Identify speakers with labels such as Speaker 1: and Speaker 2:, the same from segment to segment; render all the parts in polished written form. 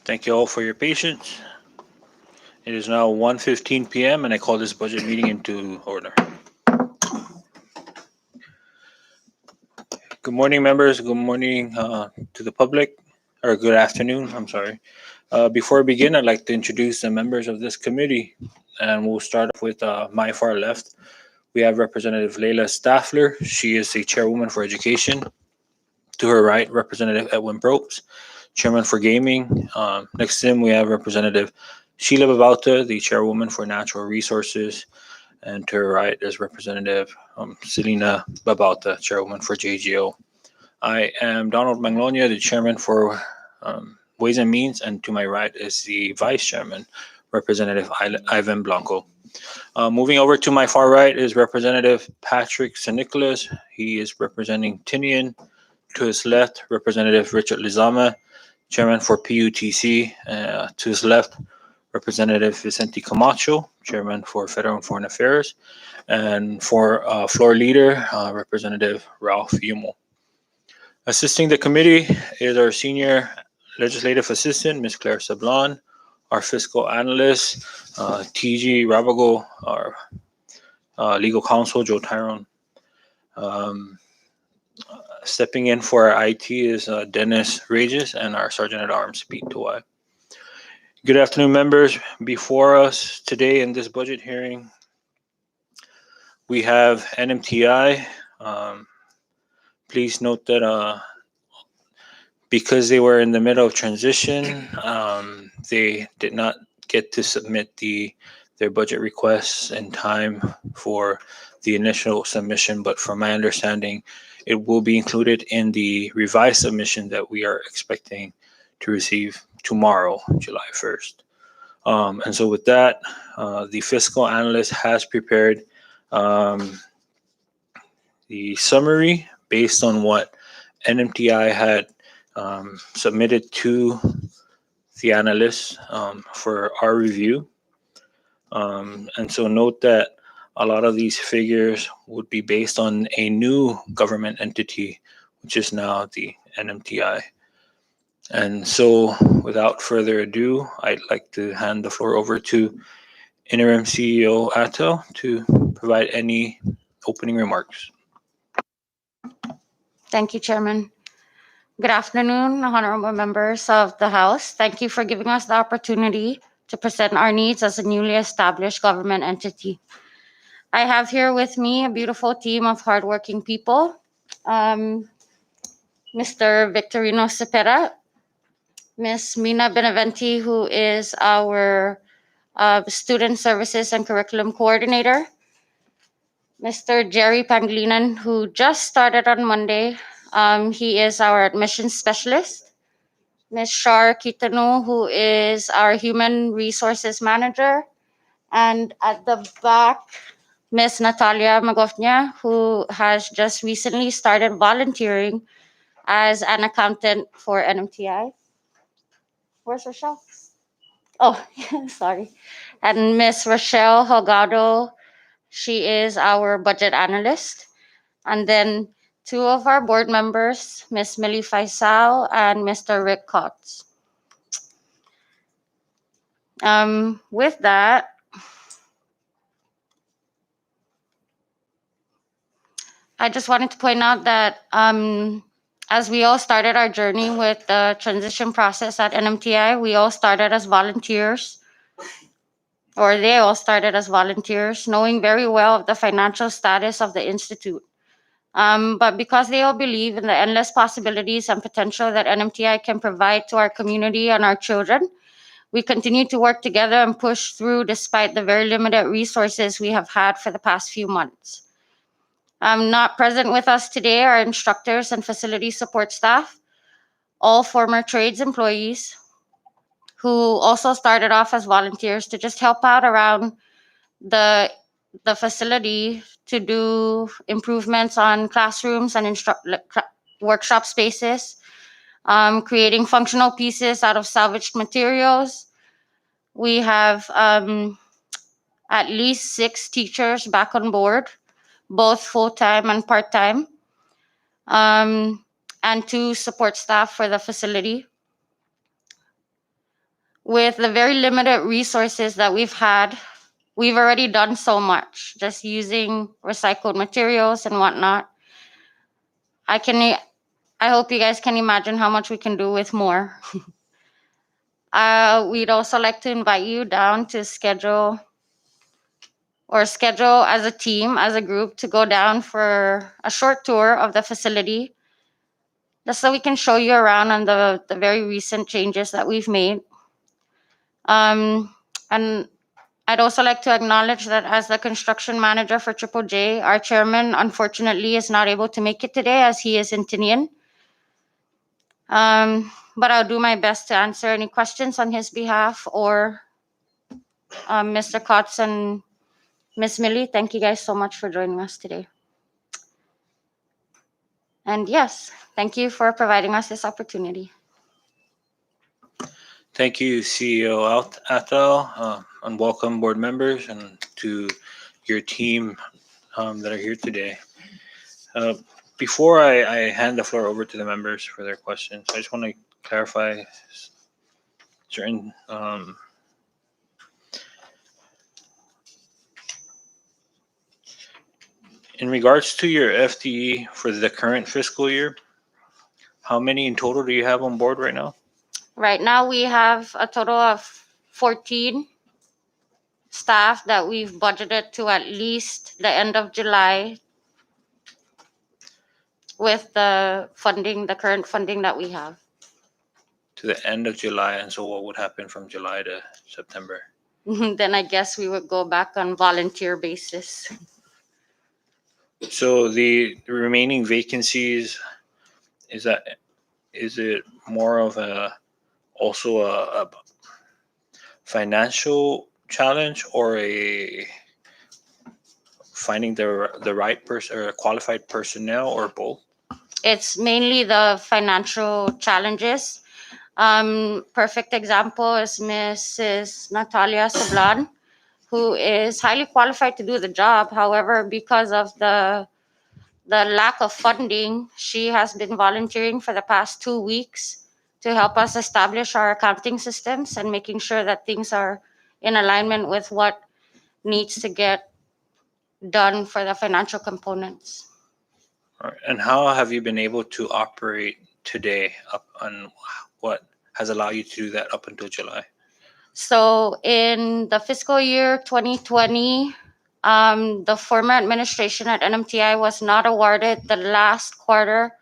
Speaker 1: Thank you all for your patience. It is now 1:15 p.m. and I call this budget meeting into order. Good morning, members. Good morning to the public, or good afternoon. I'm sorry. Before we begin, I'd like to introduce the members of this committee, and we'll start off with my far left. We have Representative Leila Staffler. She is the chairwoman for education. To her right, Representative Edwin Probst, chairman for gaming. Next to him, we have Representative Sheila Babauta, the chairwoman for natural resources. And to her right is Representative Selena Babauta, chairwoman for JGO. I am Donald Manglonia, the chairman for Ways and Means, and to my right is the vice chairman, Representative Ivan Blanco. Moving over to my far right is Representative Patrick St. Nicholas. He is representing Tinian. To his left, Representative Richard Lizama, chairman for PUTC. To his left, Representative Vicente Camacho, chairman for Federal and Foreign Affairs. And for floor leader, Representative Ralph Yumo. Assisting the committee is our senior legislative assistant, Ms. Claire Sablon, our fiscal analyst, TG Rabago, our legal counsel, Joe Tyrone. Stepping in for our IT is Dennis Regis and our Sergeant at Arms, Pete Tuwai. Good afternoon, members. Before us today in this budget hearing, we have Nmti. Please note that because they were in the middle of transition, they did not get to submit their budget requests in time for the initial submission, but from my understanding, it will be included in the revised submission that we are expecting to receive tomorrow, July 1st. And so with that, the fiscal analyst has prepared the summary based on what NMTI had submitted to the analysts for our review. And so note that a lot of these figures would be based on a new government entity, which is now the NMTI. And so without further ado, I'd like to hand the floor over to Interim CEO Ato to provide any opening remarks.
Speaker 2: Thank you, Chairman. Good afternoon, honorable members of the House. Thank you for giving us the opportunity to present our needs as a newly established government entity. I have here with me a beautiful team of hardworking people. Mr. Victorino Cepeda, Ms. Mina Beneventi, who is our Student Services and Curriculum Coordinator, Mr. Jerry Panglinan, who just started on Monday. He is our admissions specialist. Ms. Shar Kitanu, who is our Human Resources Manager. And at the back, Ms. Natalia Magofnia, who has just recently started volunteering as an accountant for NMTI. Where's Rochelle? Oh, sorry. And Ms. Rochelle Hogado, she is our budget analyst. And then two of our board members, Ms. Millie Faisal and Mr. Rick Cox. With that, I just wanted to point out that as we all started our journey with the transition process at NMTI, we all started as volunteers, or they all started as volunteers, knowing very well of the financial status of the Institute. But because they all believe in the endless possibilities and potential that NMTI can provide to our community and our children, we continue to work together and push through despite the very limited resources we have had for the past few months. Not present with us today are instructors and facility support staff, all former trades employees who also started off as volunteers to just help out around the facility to do improvements on classrooms and workshop spaces, creating functional pieces out of salvaged materials. We have at least 6 teachers back on board, both full-time and part-time, and 2 support staff for the facility. with the very limited resources that we've had, we've already done so much just using recycled materials and whatnot. I hope you guys can imagine how much we can do with more. We'd also like to invite you down to schedule as a team, as a group, to go down for a short tour of the facility, just so we can show you around on the very recent changes that we've made. And I'd also like to acknowledge that as the construction manager for Triple J, our chairman unfortunately is not able to make it today as he is in Tinian. But I'll do my best to answer any questions on his behalf, or Mr. Kotz and Miss Millie. Thank you guys so much for joining us today. And yes, thank you for providing us this opportunity.
Speaker 1: Thank you, CEO Atal, and welcome board members and to your team that are here today. Before I hand the floor over to the members for their questions, I just want to clarify certain in regards to your FTE for the current fiscal year. How many in total do you have on board right now?
Speaker 2: Right now, we have a total of 14 staff that we've budgeted to at least the end of July with the current funding that we have.
Speaker 1: To the end of July, and so what would happen from July to September?
Speaker 2: Then I guess we would go back on volunteer basis.
Speaker 1: So the remaining vacancies, is it more of also a financial challenge or a finding the right person or qualified personnel, or both?
Speaker 2: It's mainly the financial challenges. Perfect example is Mrs. Natalia Sablan, who is highly qualified to do the job. However, because of the lack of funding, she has been volunteering for the past 2 weeks to help us establish our accounting systems and making sure that things are in alignment with what needs to get done for the financial components.
Speaker 1: All right. And how have you been able to operate today up on what has allowed you to do that up until July?
Speaker 2: So in the fiscal year 2020, the former administration at NMTI was not awarded the last quarter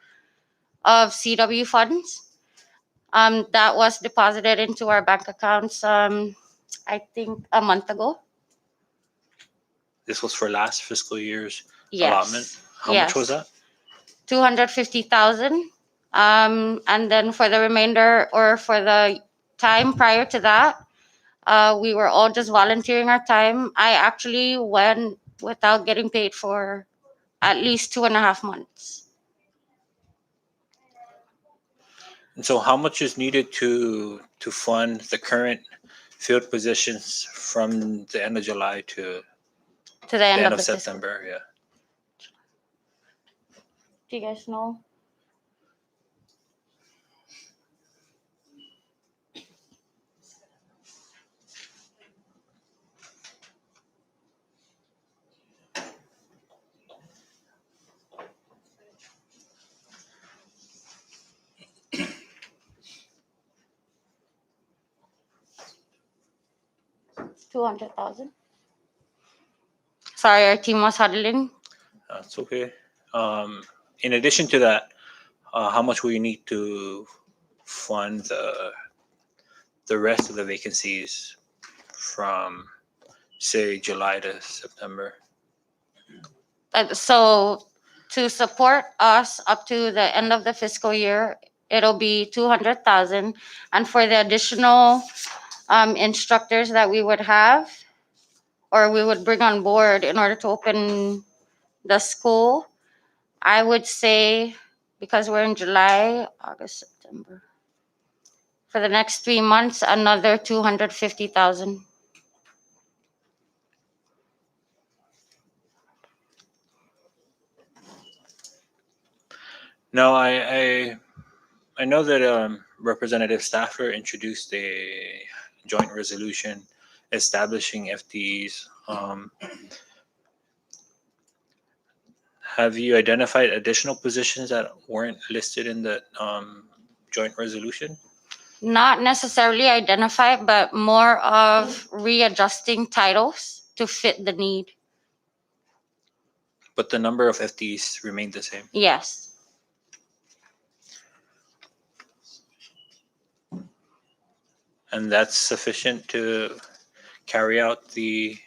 Speaker 2: of CW funds. That was deposited into our bank accounts, I think a month ago.
Speaker 1: This was for last fiscal year's
Speaker 2: Yes.
Speaker 1: allotment. How much was that?
Speaker 2: 250,000. And then for the remainder, or for the time prior to that, we were all just volunteering our time. I actually went without getting paid for at least 2.5 months.
Speaker 1: And so how much is needed to fund the current field positions from the end of July to
Speaker 2: To the
Speaker 1: the
Speaker 2: end
Speaker 1: end
Speaker 2: of
Speaker 1: of
Speaker 2: the fiscal.
Speaker 1: September? Yeah.
Speaker 2: Do you guys know? $200,000. Sorry, our team was huddling.
Speaker 1: That's okay. In addition to that, how much will you need to fund the rest of the vacancies from, say, July to September?
Speaker 2: So to support us up to the end of the fiscal year, it'll be 200,000. And for the additional instructors that we would have, or we would bring on board in order to open the school, I would say, because we're in July, August, September, for the next 3 months, another 250,000.
Speaker 1: No, I know that Representative Staffler introduced a joint resolution establishing FTEs. Have you identified additional positions that weren't listed in the joint resolution?
Speaker 2: Not necessarily identify, but more of readjusting titles to fit the need.
Speaker 1: But the number of FTEs remained the same.
Speaker 2: Yes.
Speaker 1: And that's sufficient to carry out the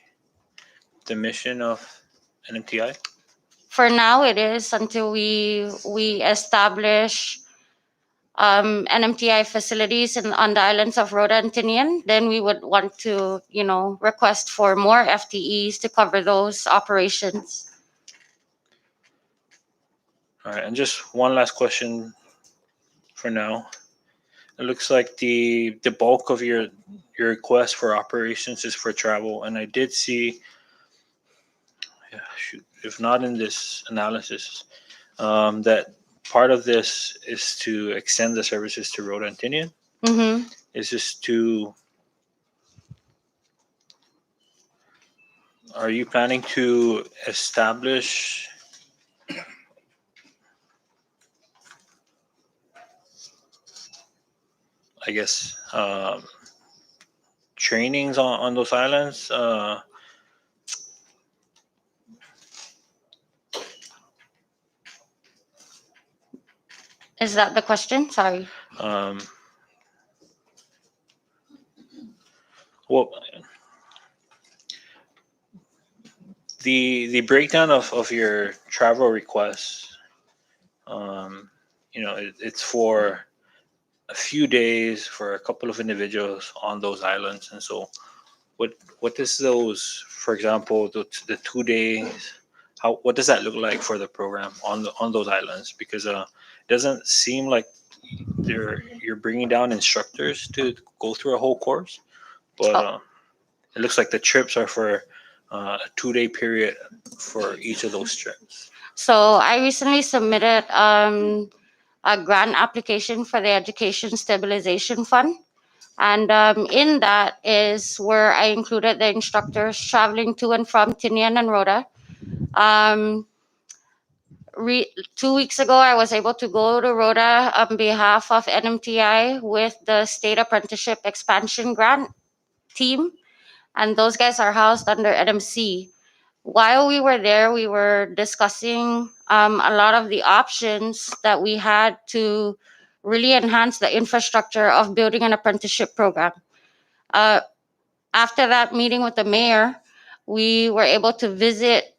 Speaker 1: mission of NMTI?
Speaker 2: For now, it is until we establish NMTI facilities on the islands of Rota and Tinian. Then we would want to, request for more FTEs to cover those operations.
Speaker 1: All right, and just one last question for now. It looks like the bulk of your request for operations is for travel, and I did see, if not in this analysis, that part of this is to extend the services to Rota and Tinian.
Speaker 2: Mm-hmm.
Speaker 1: Is this to? Are you planning to establish? I guess trainings on those islands.
Speaker 2: Is that the question? Sorry.
Speaker 1: Well, the breakdown of your travel requests, it's for a few days for a couple of individuals on those islands, and so what is those? For example, the 2 days. What does that look like for the program on those islands? Because it doesn't seem like you're bringing down instructors to go through a whole course, but it looks like the trips are for a 2-day period for each of those trips.
Speaker 2: So I recently submitted a grant application for the Education Stabilization Fund. And in that is where I included the instructors traveling to and from Tinian and Rota. 2 weeks ago, I was able to go to Rota on behalf of NMTI with the State Apprenticeship Expansion Grant team. And those guys are housed under NMC. While we were there, we were discussing a lot of the options that we had to really enhance the infrastructure of building an apprenticeship program. After that meeting with the mayor, we were able to visit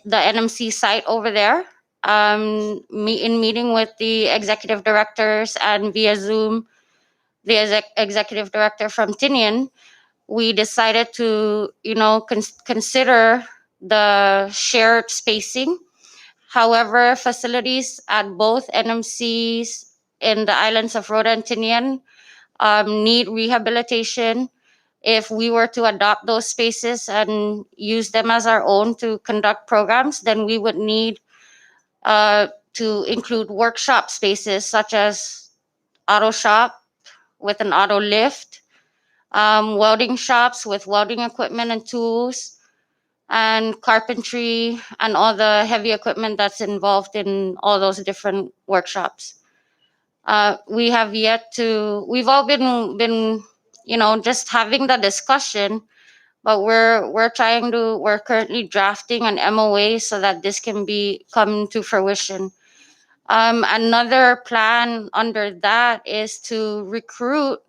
Speaker 2: the NMC site over there, in meeting with the executive directors and via Zoom, the executive director from Tinian. We decided to, consider the shared spacing. However, facilities at both NMCs in the islands of Rota and Tinian need rehabilitation. If we were to adopt those spaces and use them as our own to conduct programs, then we would need to include workshop spaces such as auto shop with an auto lift, welding shops with welding equipment and tools, and carpentry and all the heavy equipment that's involved in all those different workshops. We've all been just having the discussion, but we're currently drafting an MOA so that this can come to fruition. Another plan under that is to recruit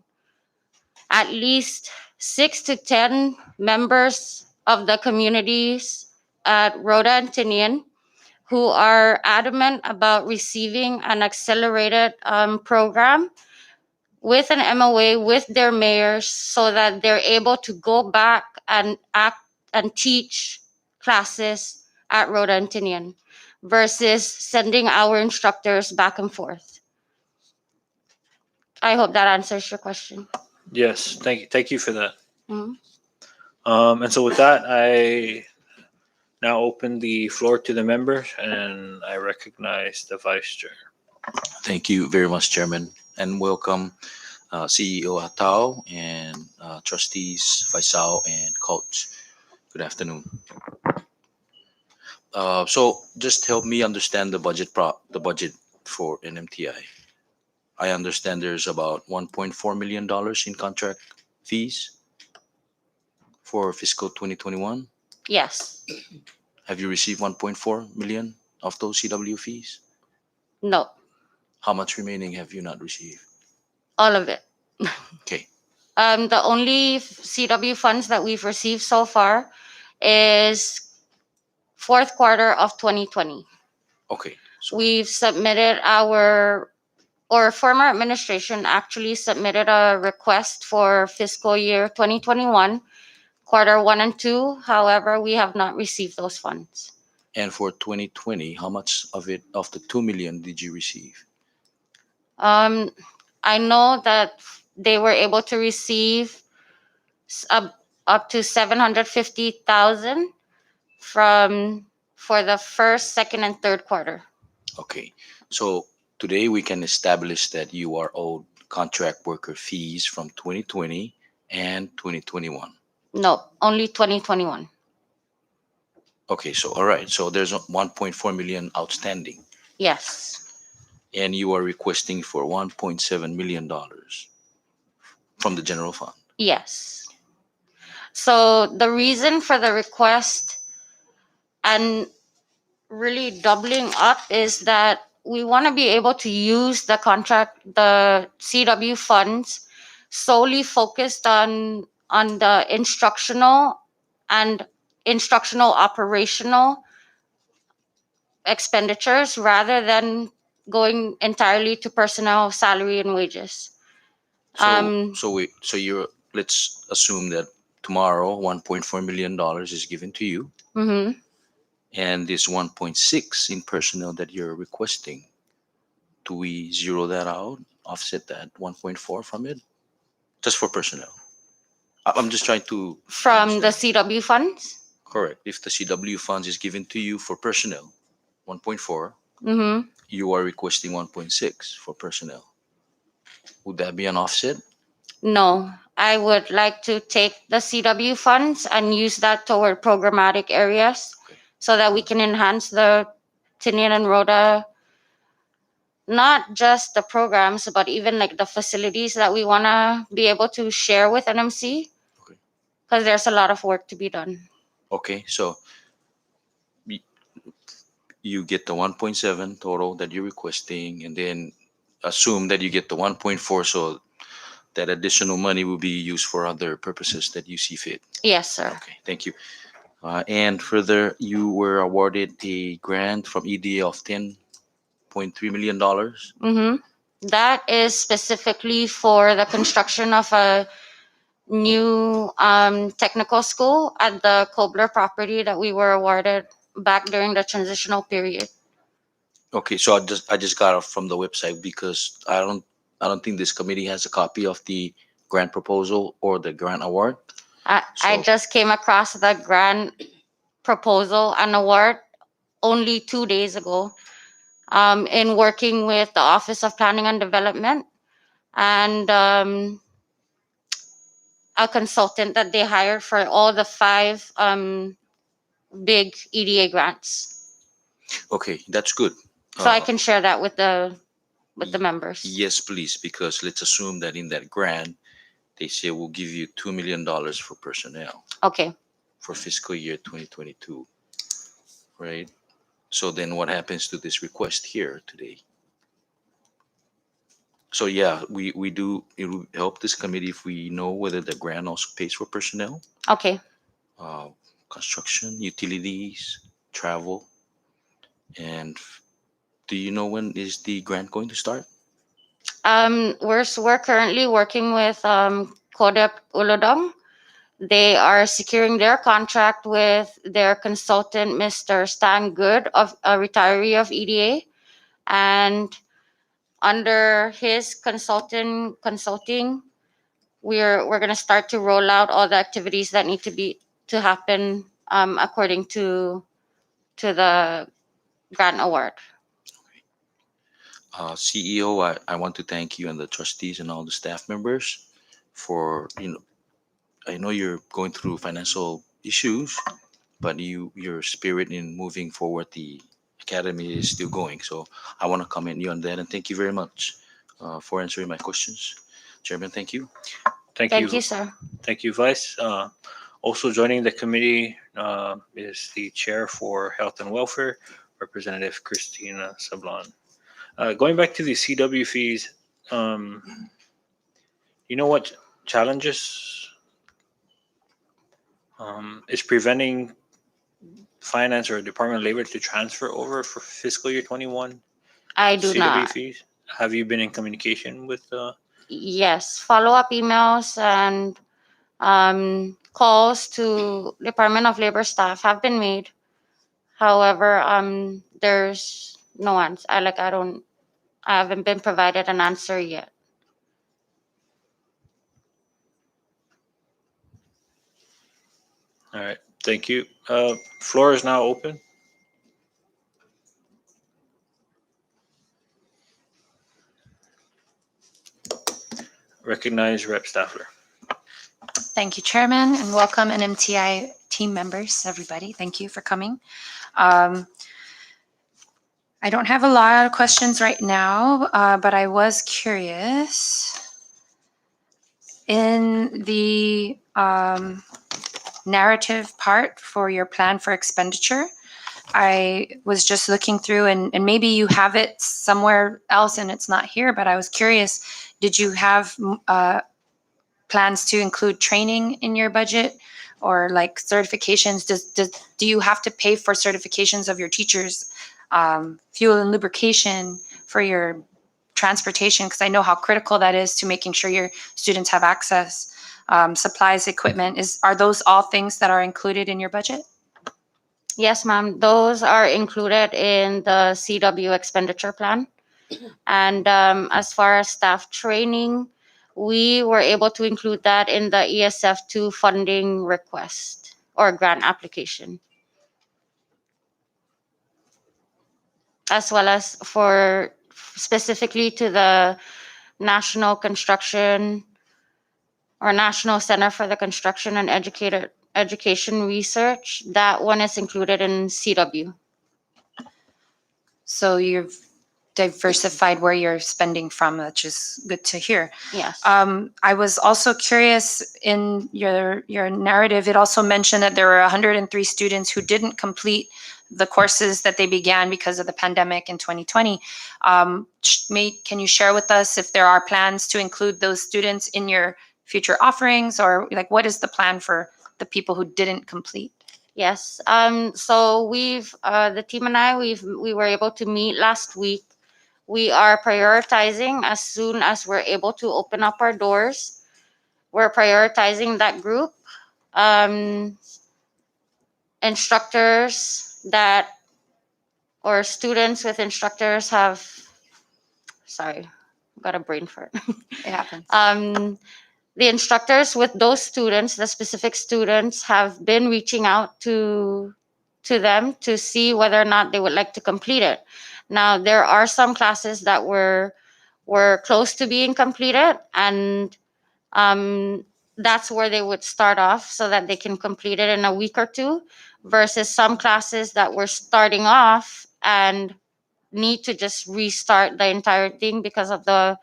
Speaker 2: at least 6 to 10 members of the communities at Rota and Tinian who are adamant about receiving an accelerated program with an MOA with their mayors so that they're able to go back and act and teach classes at Rota and Tinian versus sending our instructors back and forth. I hope that answers your question.
Speaker 1: Yes, thank you for that.
Speaker 2: Mm-hmm.
Speaker 1: And so with that, I now open the floor to the members, and I recognize the vice chair.
Speaker 3: Thank you very much, Chairman, and welcome CEO Atao, and trustees Faisal and Coach. Good afternoon. So just help me understand the budget for NMTI. I understand there's about $1.4 million in contract fees for fiscal 2021.
Speaker 2: Yes.
Speaker 3: Have you received 1.4 million of those CW fees?
Speaker 2: No.
Speaker 3: How much remaining have you not received?
Speaker 2: All of it.
Speaker 3: Okay.
Speaker 2: The only CW funds that we've received so far is fourth quarter of 2020.
Speaker 3: Okay. So
Speaker 2: We've submitted or former administration actually submitted a request for fiscal year 2021, quarter one and two. However, we have not received those funds.
Speaker 3: and for 2020, how much of the 2 million did you receive?
Speaker 2: Um, I know that they were able to receive up to 750,000 from for the first, second, and third quarter.
Speaker 3: Okay. So today we can establish that you are owed contract worker fees from 2020 and 2021.
Speaker 2: No, only 2021.
Speaker 3: Okay, so all right. So there's 1.4 million outstanding,
Speaker 2: Yes.
Speaker 3: and you are requesting for $1.7 million from the general fund.
Speaker 2: Yes. So the reason for the request and really doubling up is that we want to be able to use the CW funds solely focused on the and instructional operational expenditures rather than going entirely to personnel salary and wages.
Speaker 3: So you're, let's assume that tomorrow $1.4 million is given to you,
Speaker 2: Mm-hmm.
Speaker 3: and this 1.6 in personnel that you're requesting. Do we zero that out, offset that 1.4 from it, just for personnel? I'm just trying to
Speaker 2: From the
Speaker 3: understand.
Speaker 2: CW funds.
Speaker 3: Correct. If the CW funds is given to you for personnel, 1.4,
Speaker 2: Mm-hmm.
Speaker 3: you are requesting 1.6 for personnel. Would that be an offset?
Speaker 2: No, I would like to take the CW funds and use that toward programmatic areas
Speaker 3: Okay.
Speaker 2: so that we can enhance the Tinian and Rhoda, not just the programs, but even like the facilities that we want to be able to share with NMC
Speaker 3: Okay.
Speaker 2: because there's a lot of work to be done.
Speaker 3: Okay. So y- you get the 1.7 total that you're requesting, and then assume that you get the 1.4, so that additional money will be used for other purposes that you see fit.
Speaker 2: Yes, sir.
Speaker 3: Okay. Thank you. And further, you were awarded a grant from EDA of $10.3 million.
Speaker 2: Mm-hmm. That is specifically for the construction of a new technical school at the Kobler property that we were awarded back during the transitional period.
Speaker 3: Okay, so I just got it from the website because I don't think this committee has a copy of the grant proposal or the grant award.
Speaker 2: I
Speaker 3: So
Speaker 2: just came across the grant proposal and award only 2 days ago in working with the Office of Planning and Development and a consultant that they hired for all the five big EDA grants.
Speaker 3: okay, that's good.
Speaker 2: So I
Speaker 3: Uh,
Speaker 2: can share that with the
Speaker 3: y-
Speaker 2: members.
Speaker 3: yes, please, because let's assume that in that grant they say we'll give you $2 million for personnel
Speaker 2: Okay.
Speaker 3: for fiscal year 2022, right? So then what happens to this request here today? So yeah, we do. It will help this committee if we know whether the grant also pays for personnel,
Speaker 2: Okay.
Speaker 3: uh, construction, utilities, travel, and do you know when is the grant going to start?
Speaker 2: We're currently working with Kodep Ulodong. They are securing their contract with their consultant, Mr. Stan Good, of a retiree of EDA, and under his consulting, we're gonna start to roll out all the activities that need to happen according to the grant award.
Speaker 3: CEO, I want to thank you and the trustees and all the staff members for, I know you're going through financial issues, but your spirit in moving forward the academy is still going. So I want to commend you on that and thank you very much for answering my questions. Chairman, thank you.
Speaker 1: Thank
Speaker 2: Thank
Speaker 1: you.
Speaker 2: you, sir.
Speaker 1: Thank you, Vice. Also joining the committee is the Chair for Health and Welfare, Representative Christina Sablon. Going back to the CW fees, um, you know what challenges is preventing finance or Department of Labor to transfer over for fiscal year 21
Speaker 2: I do
Speaker 1: CW
Speaker 2: not.
Speaker 1: fees? Have you been in communication with?
Speaker 2: Yes, follow-up emails and calls to Department of Labor staff have been made. However, there's no answer. I haven't been provided an answer yet.
Speaker 1: All right, thank you. Floor is now open. Recognize Rep. Staffler.
Speaker 4: Thank you, Chairman, and welcome NMTI team members, everybody. Thank you for coming. I don't have a lot of questions right now, but I was curious. In the narrative part for your plan for expenditure, I was just looking through, and maybe you have it somewhere else and it's not here, but I was curious, did you have plans to include training in your budget or like certifications? Do you have to pay for certifications of your teachers, fuel and lubrication for your transportation? Because I know how critical that is to making sure your students have access, supplies, equipment. Are those all things that are included in your budget?
Speaker 2: Yes, ma'am. Those are included in the CW expenditure plan. And as far as staff training, we were able to include that in the ESF2 funding request or grant application, as well as for specifically to the National Construction or National Center for the Construction and Education Research. That one is included in CW.
Speaker 4: So you've diversified where you're spending from, which is good to hear.
Speaker 2: Yes.
Speaker 4: I was also curious, in your narrative, it also mentioned that there were 103 students who didn't complete the courses that they began because of the pandemic in 2020. Can you share with us if there are plans to include those students in your future offerings, or like what is the plan for the people who didn't complete?
Speaker 2: Yes. So the team and I, we were able to meet last week. We are prioritizing as soon as we're able to open up our doors. We're prioritizing that group. Instructors that, or students with instructors sorry, got a brain fart.
Speaker 4: It happens.
Speaker 2: The instructors with those students, the specific students, have been reaching out to them to see whether or not they would like to complete it. Now, there are some classes that were close to being completed, and that's where they would start off so that they can complete it in a week or two, versus some classes that were starting off and need to just restart the entire thing because of the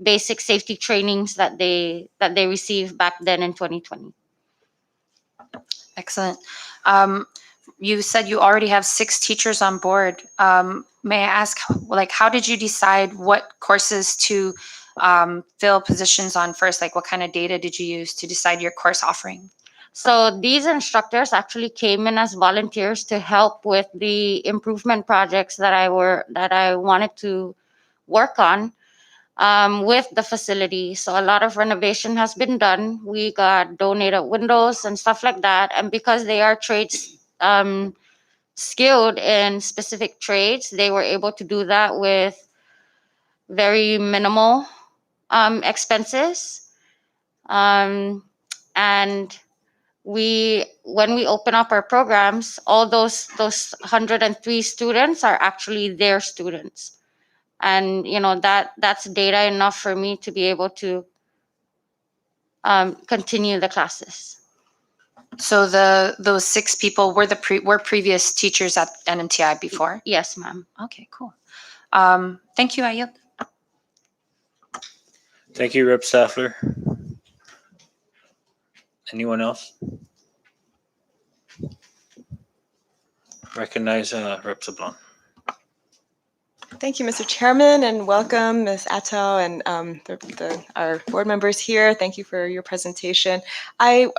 Speaker 2: basic safety trainings that they received back then in 2020.
Speaker 4: Excellent. You said you already have 6 teachers on board. May I ask, like, how did you decide what courses to fill positions on first? Like, what kind of data did you use to decide your course offering?
Speaker 2: So these instructors actually came in as volunteers to help with the improvement projects that I wanted to work on with the facility. So a lot of renovation has been done. We got donated windows and stuff like that. And because they are trades skilled in specific trades, they were able to do that with very minimal expenses. And when we open up our programs, all those 103 students are actually their students. and that's data enough for me to be able to continue the classes.
Speaker 4: So those 6 people were were previous teachers at NMTI before?
Speaker 2: Yes, ma'am.
Speaker 4: Okay, cool. Thank you, Ayot.
Speaker 1: Thank you, Rep. Staffler. Anyone else? Recognize Rep. Sablon.
Speaker 5: Thank you, Mr. Chairman, and welcome, Ms. Atto, and our board members here. Thank you for your presentation. I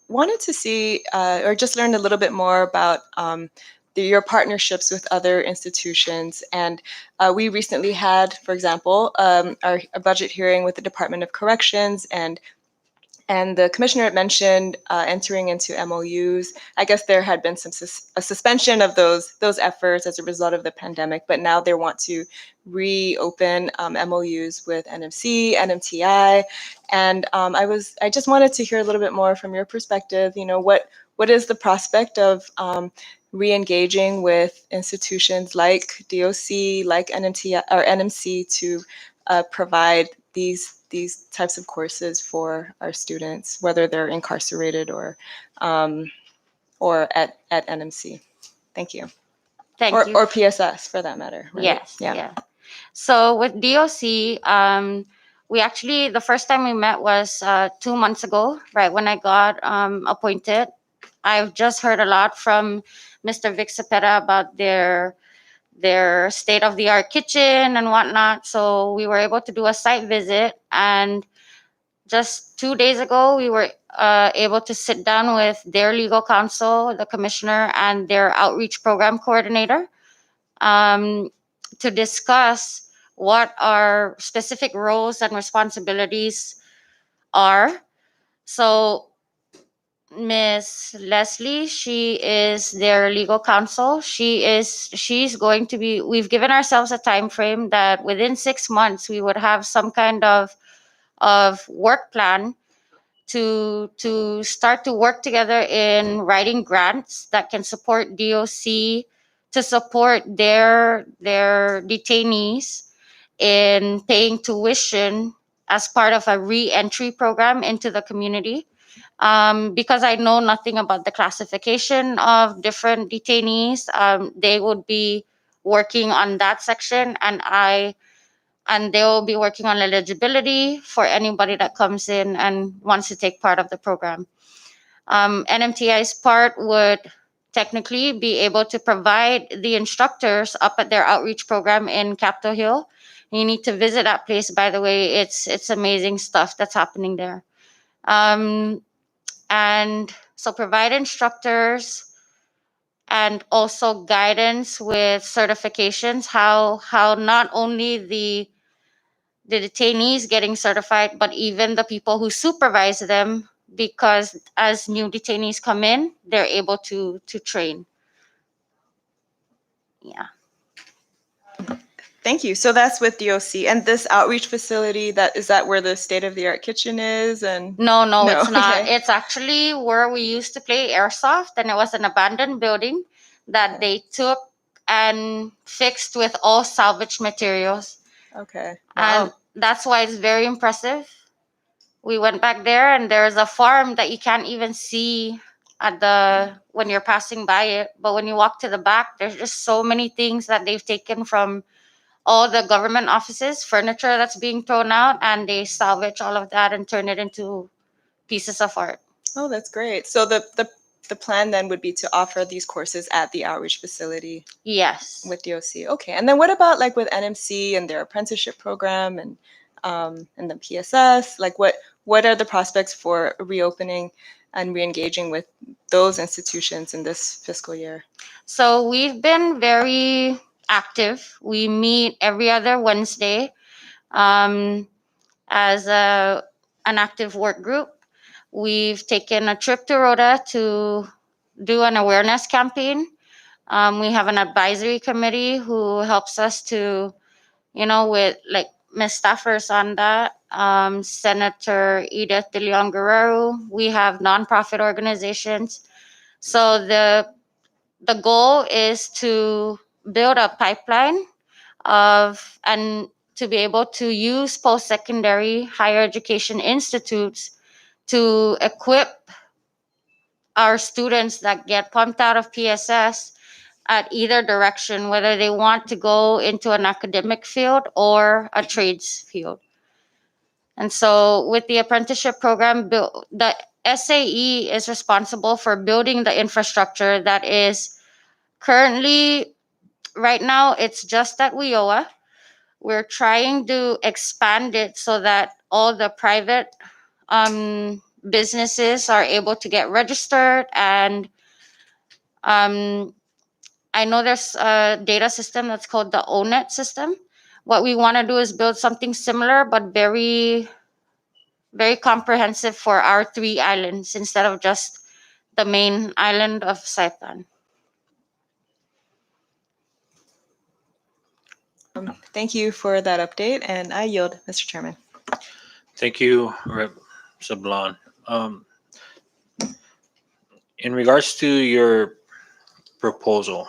Speaker 5: wanted to see or just learn a little bit more about your partnerships with other institutions. And we recently had, for example, a budget hearing with the Department of Corrections, and the commissioner had mentioned entering into MOUs. I guess there had been a suspension of those efforts as a result of the pandemic, but now they want to reopen MOUs with NMC, NMTI, and I just wanted to hear a little bit more from your perspective. What is the prospect of re-engaging with institutions like DOC, like NMTI or NMC to provide these types of courses for our students, whether they're incarcerated or at NMC. Thank you.
Speaker 2: Thank you.
Speaker 5: Or PSS for that matter. Right?
Speaker 2: Yes. Yeah. So with DOC, we actually, the first time we met was 2 months ago, right when I got appointed. I've just heard a lot from Mr. Vic Cepeda about their state-of-the-art kitchen and whatnot. So we were able to do a site visit, and just 2 days ago, we were able to sit down with their legal counsel, the commissioner, and their outreach program coordinator to discuss what our specific roles and responsibilities are. So Miss Leslie, she is their legal counsel. She's going to be, we've given ourselves a time frame that within 6 months we would have some kind of work plan to start to work together in writing grants that can support DOC to support their detainees in paying tuition as part of a re-entry program into the community. Because I know nothing about the classification of different detainees, they would be working on that section, and they will be working on eligibility for anybody that comes in and wants to take part of the program. NMTI's part would technically be able to provide the instructors up at their outreach program in Capitol Hill. You need to visit that place, by the way. It's amazing stuff that's happening there. And so provide instructors and also guidance with certifications, how not only the detainees getting certified, but even the people who supervise them, because as new detainees come in, they're able to train. Yeah.
Speaker 5: Thank you. So that's with DOC, and this outreach facility, is that where the state-of-the-art kitchen is? And
Speaker 2: No,
Speaker 5: No,
Speaker 2: it's not.
Speaker 5: okay.
Speaker 2: It's actually where we used to play airsoft, and it was an abandoned building that they took and fixed with all salvage materials.
Speaker 5: Okay.
Speaker 2: And that's why it's very impressive. We went back there, and there's a farm that you can't even see when you're passing by it. But when you walk to the back, there's just so many things that they've taken from all the government offices, furniture that's being thrown out, and they salvage all of that and turn it into pieces of art.
Speaker 5: Oh, that's great. So the plan then would be to offer these courses at the outreach facility
Speaker 2: Yes.
Speaker 5: with DOC. Okay. And then what about like with NMC and their apprenticeship program and the PSS? Like what are the prospects for reopening and re-engaging with those institutions in this fiscal year?
Speaker 2: So we've been very active. We meet every other Wednesday as an active work group. We've taken a trip to Rhoda to do an awareness campaign. We have an advisory committee who helps us to, with like Ms. Staffers on that, Senator Edith De Leon Guerrero. We have nonprofit organizations. So the goal is to build a pipeline of and to be able to use post-secondary higher education institutes to equip our students that get pumped out of PSS at either direction, whether they want to go into an academic field or a trades field. And so with the apprenticeship program, the SAE is responsible for building the infrastructure that is currently, right now, it's just at WIOA. We're trying to expand it so that all the private businesses are able to get registered. And I know there's a data system that's called the ONET system. What we want to do is build something similar, but very, very comprehensive for our 3 islands instead of just the main island of Saipan.
Speaker 5: Thank you for that update, and I yield, Mr. Chairman.
Speaker 1: Thank you, Rep. Sablan. In regards to your proposal,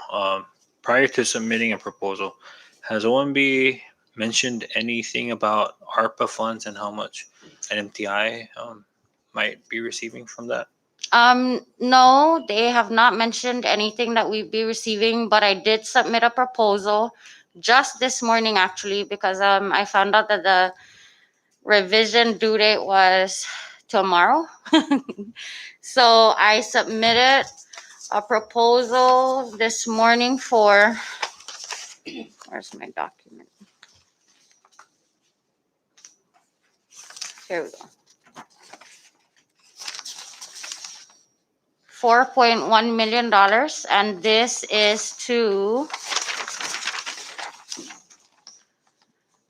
Speaker 1: prior to submitting a proposal, has OMB mentioned anything about ARPA funds and how much NMTI might be receiving from that?
Speaker 2: No, they have not mentioned anything that we'd be receiving, but I did submit a proposal just this morning actually, because I found out that the revision due date was tomorrow. So I submitted a proposal this morning for, where's my document? Here we go. $4.1 million, and this is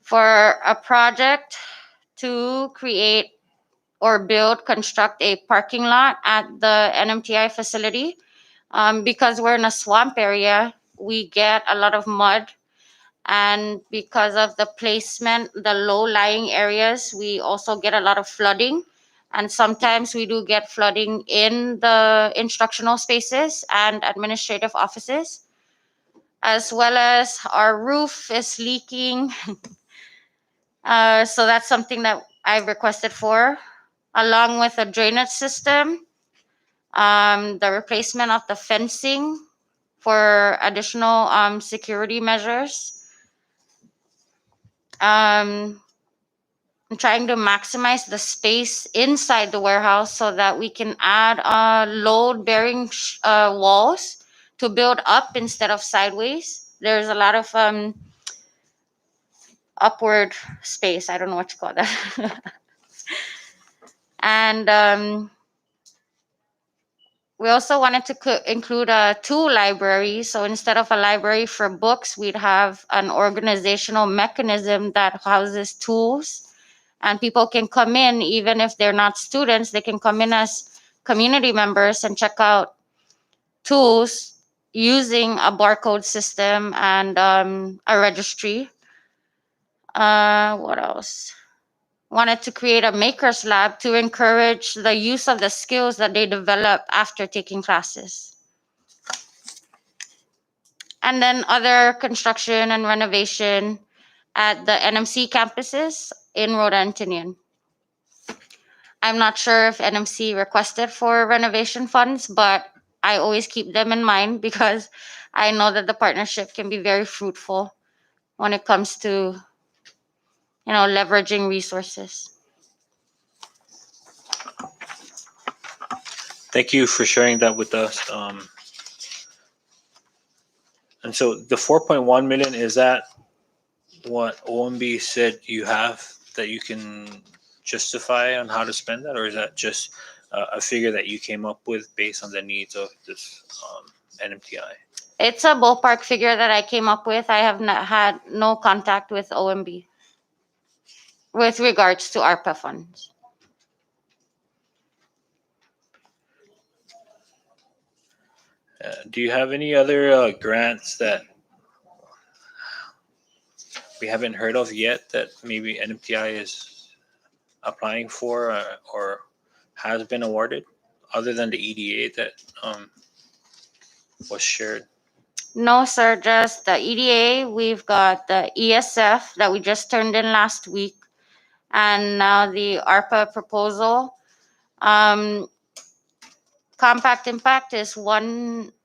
Speaker 2: for a project to create or construct a parking lot at the NMTI facility. Because we're in a swamp area, we get a lot of mud. And because of the placement, the low-lying areas, we also get a lot of flooding. And sometimes we do get flooding in the instructional spaces and administrative offices, as well as our roof is leaking. So that's something that I requested for, along with a drainage system, the replacement of the fencing for additional security measures. I'm trying to maximize the space inside the warehouse so that we can add load-bearing walls to build up instead of sideways. There's a lot of upward space. I don't know what to call that. And we also wanted to include a tool library. So instead of a library for books, we'd have an organizational mechanism that houses tools. And people can come in, even if they're not students, they can come in as community members and check out tools using a barcode system and a registry. What else? Wanted to create a maker's lab to encourage the use of the skills that they develop after taking classes. And then other construction and renovation at the NMC campuses in Rhode Antonian. I'm not sure if NMC requested for renovation funds, but I always keep them in mind because I know that the partnership can be very fruitful when it comes to, leveraging resources.
Speaker 1: Thank you for sharing that with us. And so the 4.1 million, is that what OMB said you have that you can justify on how to spend that, or is that just a figure that you came up with based on the needs of this NMTI?
Speaker 2: It's a ballpark figure that I came up with. I have not had no contact with OMB with regards to ARPA funds.
Speaker 1: Do you have any other grants that we haven't heard of yet that maybe NMTI is applying for or has been awarded, other than the EDA that was shared?
Speaker 2: No, sir, just the EDA. We've got the ESF that we just turned in last week, and now the ARPA proposal. Um, Compact Impact is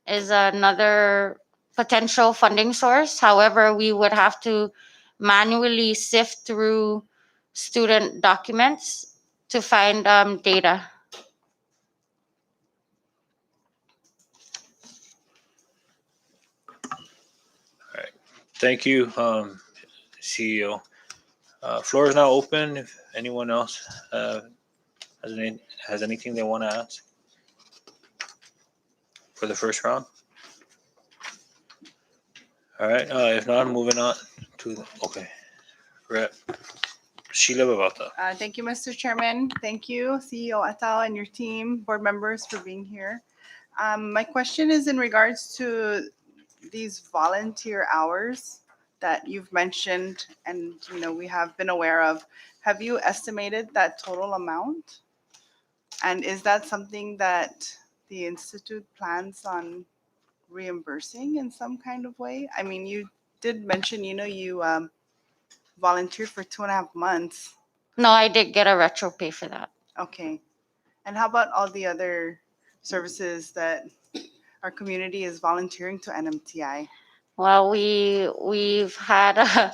Speaker 2: another potential funding source. However, we would have to manually sift through student documents to find data.
Speaker 1: Thank you, CEO. Floor is now open. If anyone else has anything they want to ask for the first round. All right. If not, moving on to okay. Rep Sheila Babata.
Speaker 6: Thank you, Mr. Chairman. Thank you, CEO Atal and your team, board members for being here. My question is in regards to these volunteer hours that you've mentioned and we have been aware of. Have you estimated that total amount? And is that something that the Institute plans on reimbursing in some kind of way? I mean, you did mention, you volunteered for 2.5 months.
Speaker 2: No, I did get a retro pay for that.
Speaker 6: Okay. And how about all the other services that our community is volunteering to NMTI?
Speaker 2: Well, we've had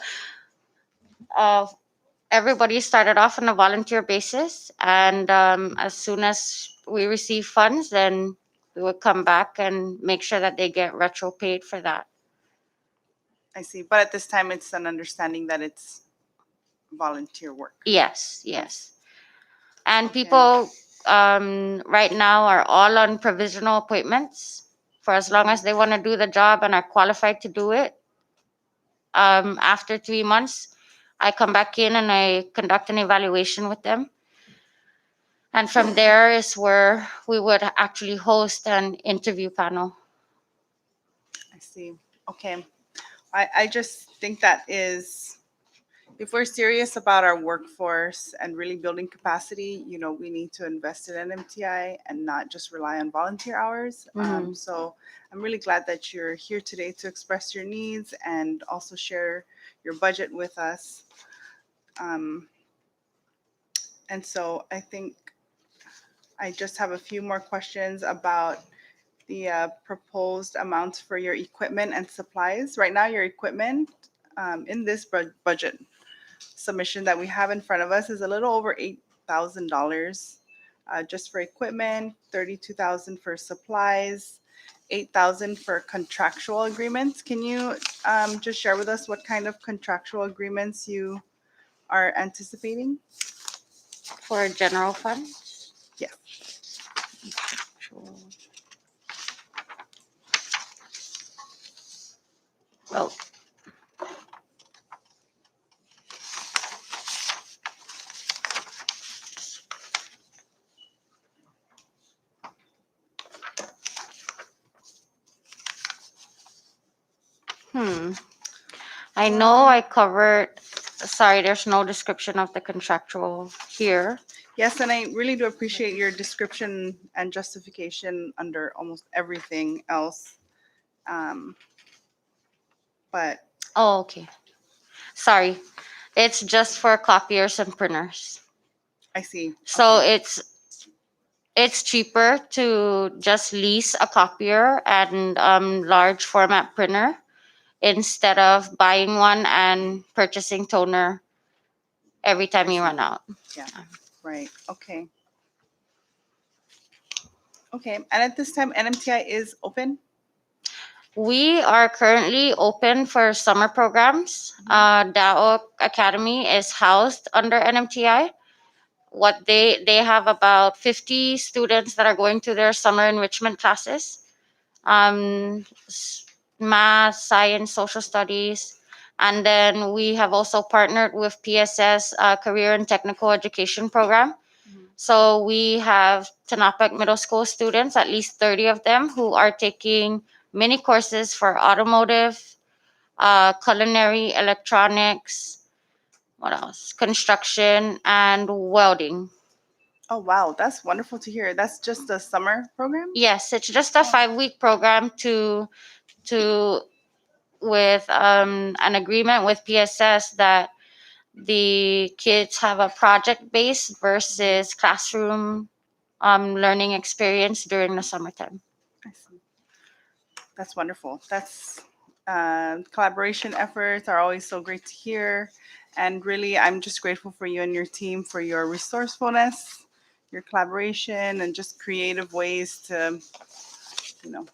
Speaker 2: everybody started off on a volunteer basis, and as soon as we receive funds, then we would come back and make sure that they get retro paid for that.
Speaker 6: I see. But at this time, it's an understanding that it's volunteer work.
Speaker 2: Yes, yes. And
Speaker 6: Okay.
Speaker 2: people right now are all on provisional appointments for as long as they want to do the job and are qualified to do it. After 3 months, I come back in and I conduct an evaluation with them. And from there is where we would actually host an interview panel.
Speaker 6: I see. Okay. I just think that is, if we're serious about our workforce and really building capacity, we need to invest in NMTI and not just rely on volunteer hours.
Speaker 2: Mhm.
Speaker 6: So I'm really glad that you're here today to express your needs and also share your budget with us. And so I think I just have a few more questions about the proposed amounts for your equipment and supplies. Right now, your equipment in this budget submission that we have in front of us is a little over $8,000 just for equipment, $32,000 for supplies, $8,000 for contractual agreements. Can you just share with us what kind of contractual agreements you are anticipating?
Speaker 2: For general fund?
Speaker 6: Yes.
Speaker 2: Oh, I know I covered, sorry, there's no description of the contractual here.
Speaker 6: Yes, and I really do appreciate your description and justification under almost everything else. But
Speaker 2: Oh, okay. Sorry. It's just for copiers and printers.
Speaker 6: I see.
Speaker 2: So
Speaker 6: Okay.
Speaker 2: it's cheaper to just lease a copier and large format printer instead of buying one and purchasing toner every time you run out.
Speaker 6: Right. Okay. Okay. And at this time, NMTI is open.
Speaker 2: We are currently open for summer programs. DAO Academy is housed under NMTI. What they have about 50 students that are going to their summer enrichment classes, math, science, social studies, and then we have also partnered with PSS Career and Technical Education Program. So we have Tanapak Middle School students, at least 30 of them, who are taking mini courses for automotive, culinary, electronics, what else? Construction and welding.
Speaker 6: Oh, wow. That's wonderful to hear. That's just a summer program?
Speaker 2: Yes, it's just a 5-week program to to with an agreement with PSS that the kids have a project based versus classroom learning experience during the summertime.
Speaker 6: I see. That's wonderful. That's collaboration efforts are always so great to hear. And really, I'm just grateful for you and your team for your resourcefulness, your collaboration, and just creative ways to, you know,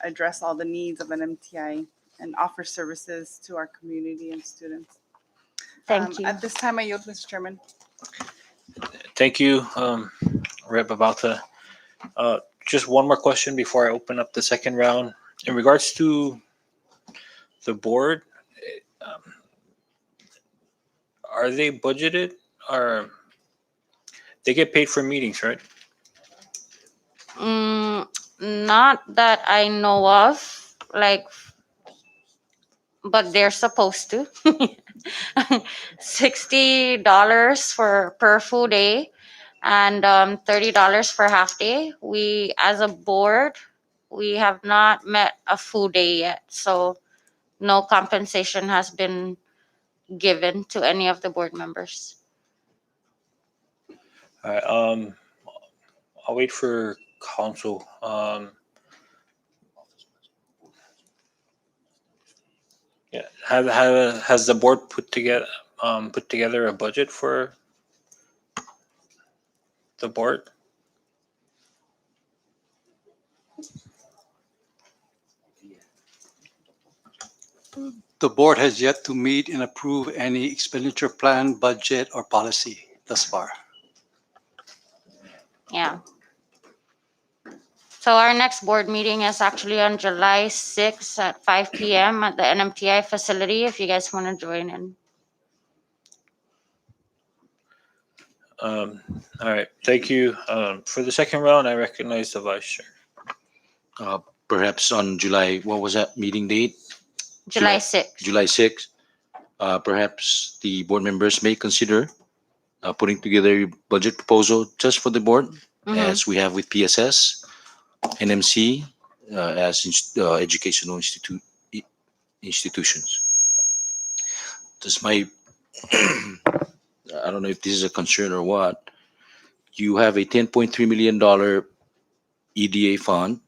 Speaker 6: address all the needs of an MTI and offer services to our community and students.
Speaker 2: Thank you.
Speaker 6: At this time, I yield, Mr. Chairman.
Speaker 1: Thank you, Rep. Abalta. Just one more question before I open up the second round. In regards to the board, um, are they budgeted or they get paid for meetings, right?
Speaker 2: Not that I know of, like, but they're supposed to. $60 for per full day, and $30 for half day. We, as a board, we have not met a full day yet, so no compensation has been given to any of the board members.
Speaker 1: All right, I'll wait for council. Yeah, has the board put together a budget for the board?
Speaker 7: The board has yet to meet and approve any expenditure plan, budget, or policy thus far.
Speaker 2: Yeah. So our next board meeting is actually on July 6th at 5 p.m. at the NMTI facility if you guys want to join in.
Speaker 1: All right, thank you. For the second round, I recognize the vice chair.
Speaker 3: Perhaps on July, what was that meeting date?
Speaker 2: July 6th.
Speaker 3: July 6th. Perhaps the board members may consider putting together a budget proposal just for the board, as we have with PSS, NMC, as educational institutions. Just my, I don't know if this is a concern or what. You have a $10.3 million EDA fund.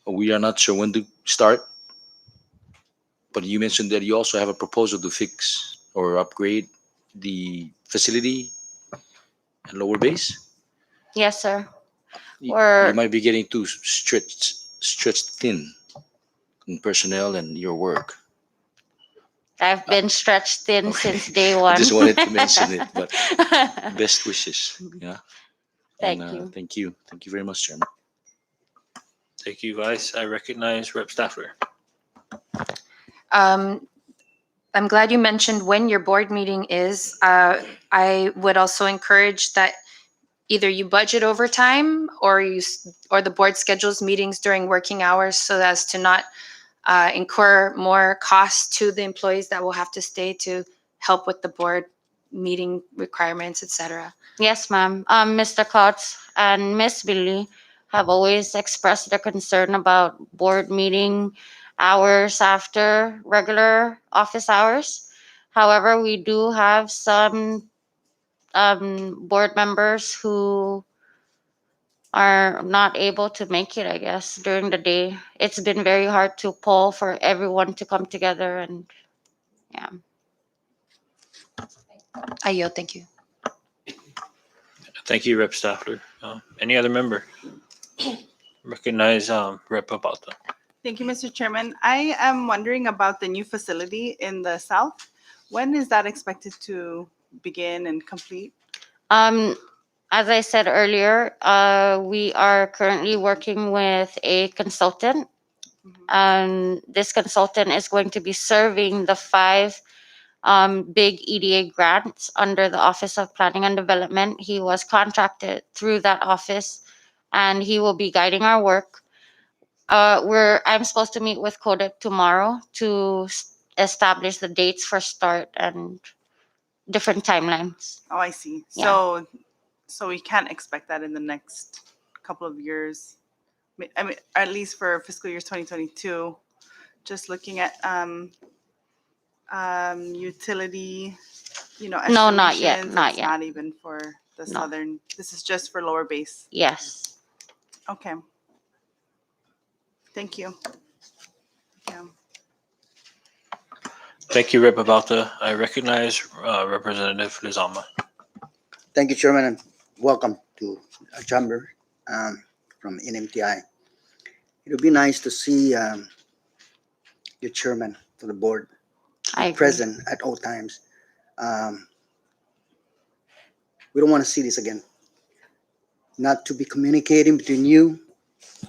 Speaker 3: We are not sure when to start, but you mentioned that you also have a proposal to fix or upgrade the facility and lower base.
Speaker 2: Yes, sir.
Speaker 3: You
Speaker 2: Or
Speaker 3: might be getting too stretched thin in personnel and your work.
Speaker 2: I've been stretched thin
Speaker 3: Okay.
Speaker 2: since day
Speaker 3: I
Speaker 2: one.
Speaker 3: just wanted to mention it, but best wishes. Yeah.
Speaker 2: Thank
Speaker 3: And,
Speaker 2: you.
Speaker 3: Thank you. Thank you very much, Chairman.
Speaker 1: Thank you, Vice. I recognize Rep. Staffler.
Speaker 4: I'm glad you mentioned when your board meeting is. I would also encourage that either you budget overtime or or the board schedules meetings during working hours so as to not incur more costs to the employees that will have to stay to help with the board meeting requirements, etc.
Speaker 2: Yes, ma'am. Mr. Klotz and Miss Billy have always expressed their concern about board meeting hours after regular office hours. However, we do have some board members who are not able to make it, I guess, during the day. It's been very hard to pull for everyone to come together, and yeah.
Speaker 4: I yield. Thank you.
Speaker 1: Thank you, Rep. Staffler. Any other member? Recognize Rep. Abalta.
Speaker 6: Thank you, Mr. Chairman. I am wondering about the new facility in the south. When is that expected to begin and complete?
Speaker 2: As I said earlier, we are currently working with a consultant. And this consultant is going to be serving the 5 big EDA grants under the Office of Planning and Development. He was contracted through that office, and he will be guiding our work. I'm supposed to meet with CODIP tomorrow to establish the dates for start and different timelines.
Speaker 6: Oh, I see.
Speaker 2: Yeah.
Speaker 6: So we can't expect that in the next couple of years. I mean, at least for fiscal years 2022. just looking at utility,
Speaker 2: No, not yet,
Speaker 6: estimations?
Speaker 2: not
Speaker 6: It's
Speaker 2: yet.
Speaker 6: not even for the
Speaker 2: No.
Speaker 6: southern, this is just for lower base.
Speaker 2: Yes.
Speaker 6: Okay. Thank you. Yeah.
Speaker 1: Thank you, Rep. Abalta. I recognize Representative Lizama.
Speaker 8: Thank you, Chairman, and welcome to our chamber from NMTI. It would be nice to see your chairman for the board
Speaker 2: I
Speaker 8: be
Speaker 2: agree.
Speaker 8: present at all times. Um, we don't want to see this again. Not to be communicating between you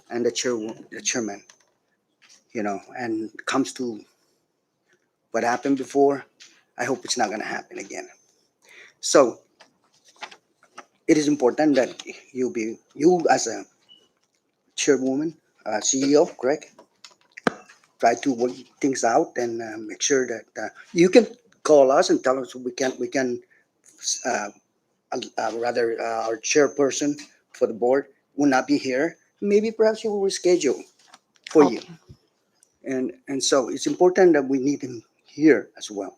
Speaker 8: and the chairman, and it comes to what happened before. I hope it's not going to happen again. So it is important that you as a chairwoman, CEO, correct? Try to work things out and make sure that you can call us and tell us we can uh, rather our chairperson for the board will not be here. Maybe perhaps you will reschedule for you.
Speaker 2: Okay.
Speaker 8: And so it's important that we need him here as well.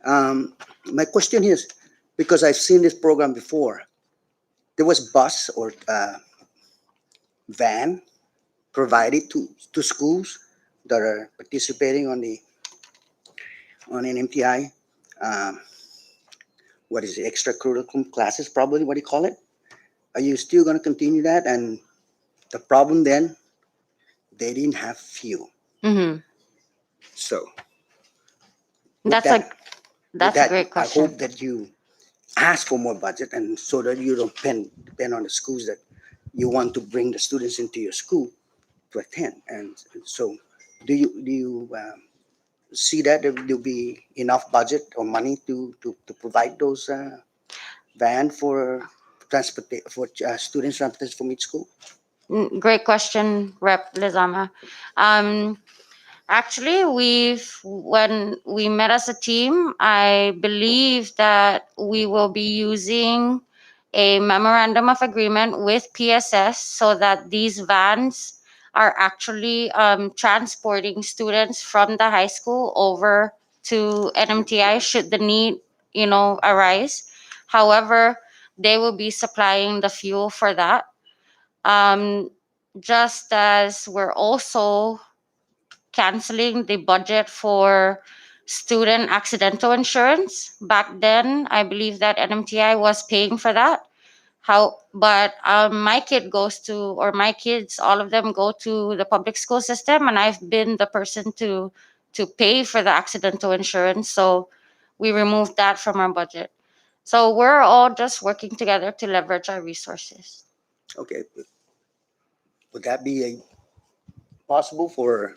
Speaker 8: My question is, because I've seen this program before, there was bus or van provided to schools that are participating on NMTI. Um, what is it, extracurricular classes, probably what do you call it? Are you still going to continue that? And the problem then, they didn't have fuel.
Speaker 2: Mm-hmm.
Speaker 8: So with
Speaker 2: That's
Speaker 8: that,
Speaker 2: a that's a great
Speaker 8: I
Speaker 2: question.
Speaker 8: hope that you ask for more budget, and so that you don't depend on the schools that you want to bring the students into your school to attend. And so, do you see that there'll be enough budget or money to provide those van for transport for students transportation from each school?
Speaker 2: Great question, Rep. Lizama. Um, Actually, when we met as a team, I believe that we will be using a memorandum of agreement with PSS so that these vans are actually transporting students from the high school over to NMTI should the need, arise. However, they will be supplying the fuel for that. Um, just as we're also canceling the budget for student accidental insurance. Back then, I believe that NMTI was paying for that. But my kid goes to, or my kids, all of them go to the public school system, and I've been the person to pay for the accidental insurance. So we removed that from our budget. So we're all just working together to leverage our resources.
Speaker 8: Okay, would that be possible for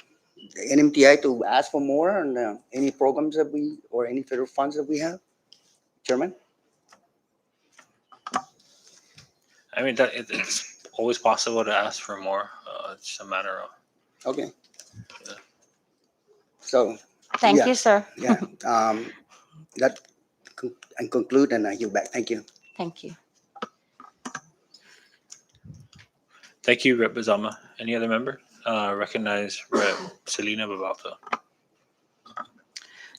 Speaker 8: the NMTI to ask for more on any programs that we or any federal funds that we have, Chairman?
Speaker 1: I mean, it's always possible to ask for more. It's a matter of
Speaker 8: Okay.
Speaker 1: Yeah.
Speaker 8: So
Speaker 2: Thank
Speaker 8: Yeah.
Speaker 2: you, sir.
Speaker 8: yeah, that and conclude, and I yield back. Thank you.
Speaker 2: Thank you.
Speaker 1: Thank you, Rep. Bazama. Any other member? Recognize Rep. Selena Babalta.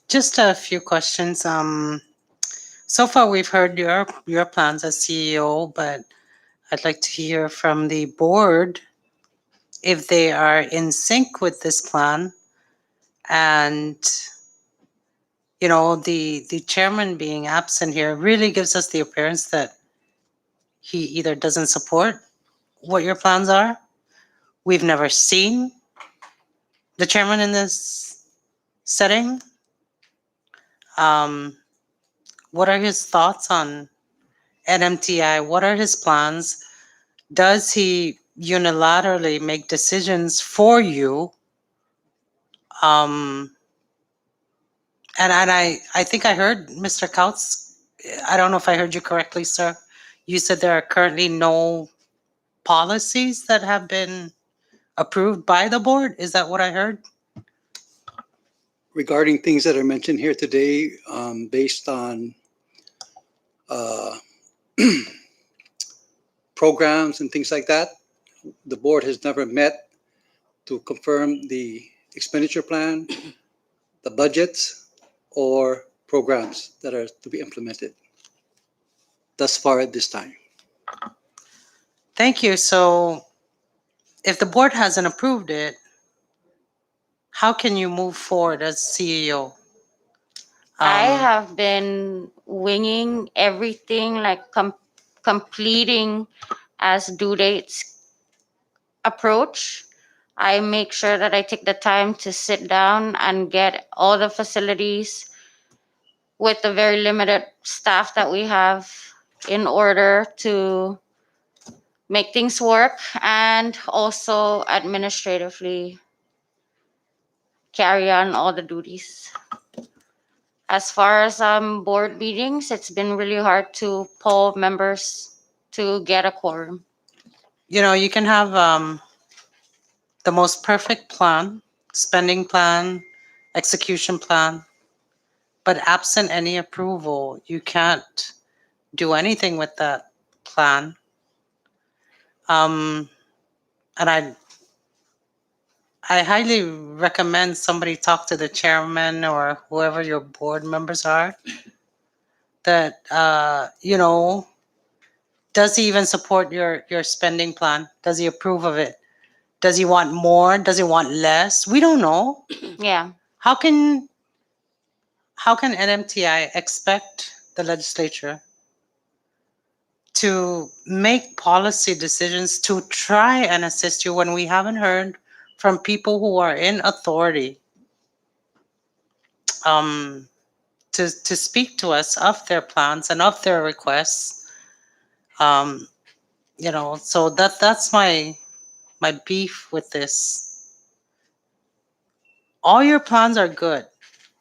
Speaker 9: Just a few questions. So far we've heard your plans as CEO, but I'd like to hear from the board if they are in sync with this plan. And the chairman being absent here really gives us the appearance that he either doesn't support what your plans are. We've never seen the chairman in this setting. What are his thoughts on NMTI? What are his plans? Does he unilaterally make decisions for you? And I think I heard Mr. Couts. I don't know if I heard you correctly, sir. You said there are currently no policies that have been approved by the board. Is that what I heard?
Speaker 7: Regarding things that are mentioned here today, based on uh, programs and things like that, the board has never met to confirm the expenditure plan, the budgets, or programs that are to be implemented thus far at this time.
Speaker 9: Thank you. So if the board hasn't approved it, how can you move forward as CEO?
Speaker 2: I
Speaker 9: Um,
Speaker 2: have been winging everything, like completing as due dates approach. I make sure that I take the time to sit down and get all the facilities with the very limited staff that we have in order to make things work and also administratively carry on all the duties. As far as board meetings, it's been really hard to poll members to get a quorum.
Speaker 9: you can have the most perfect plan, spending plan, execution plan, but absent any approval, you can't do anything with that plan. And I highly recommend somebody talk to the chairman or whoever your board members are. That does he even support your spending plan? Does he approve of it? Does he want more? Does he want less? We don't know.
Speaker 2: Yeah,
Speaker 9: How can NMTI expect the legislature to make policy decisions to try and assist you when we haven't heard from people who are in authority um, to speak to us of their plans and of their requests? Um, so that's my beef with this. All your plans are good,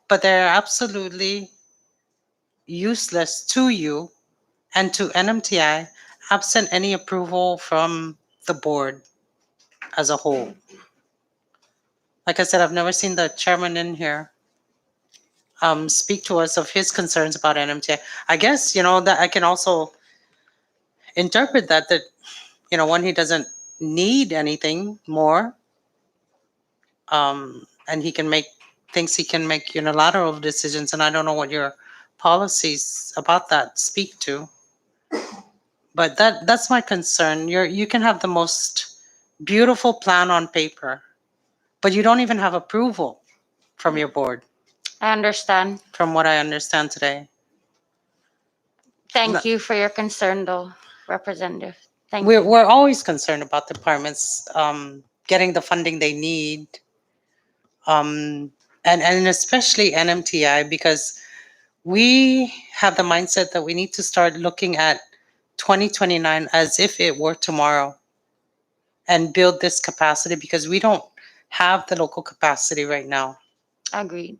Speaker 9: but they're absolutely useless to you and to NMTI absent any approval from the board as a whole. Like I said, I've never seen the chairman in here speak to us of his concerns about NMTI. I guess, that I can also interpret that, one, he doesn't need anything more, and thinks he can make unilateral decisions, and I don't know what your policies about that speak to. But that's my concern. You can have the most beautiful plan on paper, but you don't even have approval from your board,
Speaker 2: I understand.
Speaker 9: from what I understand today.
Speaker 2: Thank you for your concern, though, Representative. Thank
Speaker 9: We're
Speaker 2: you.
Speaker 9: we're always concerned about departments getting the funding they need, and especially NMTI, because we have the mindset that we need to start looking at 2029 as if it were tomorrow and build this capacity, because we don't have the local capacity right now.
Speaker 2: Agreed.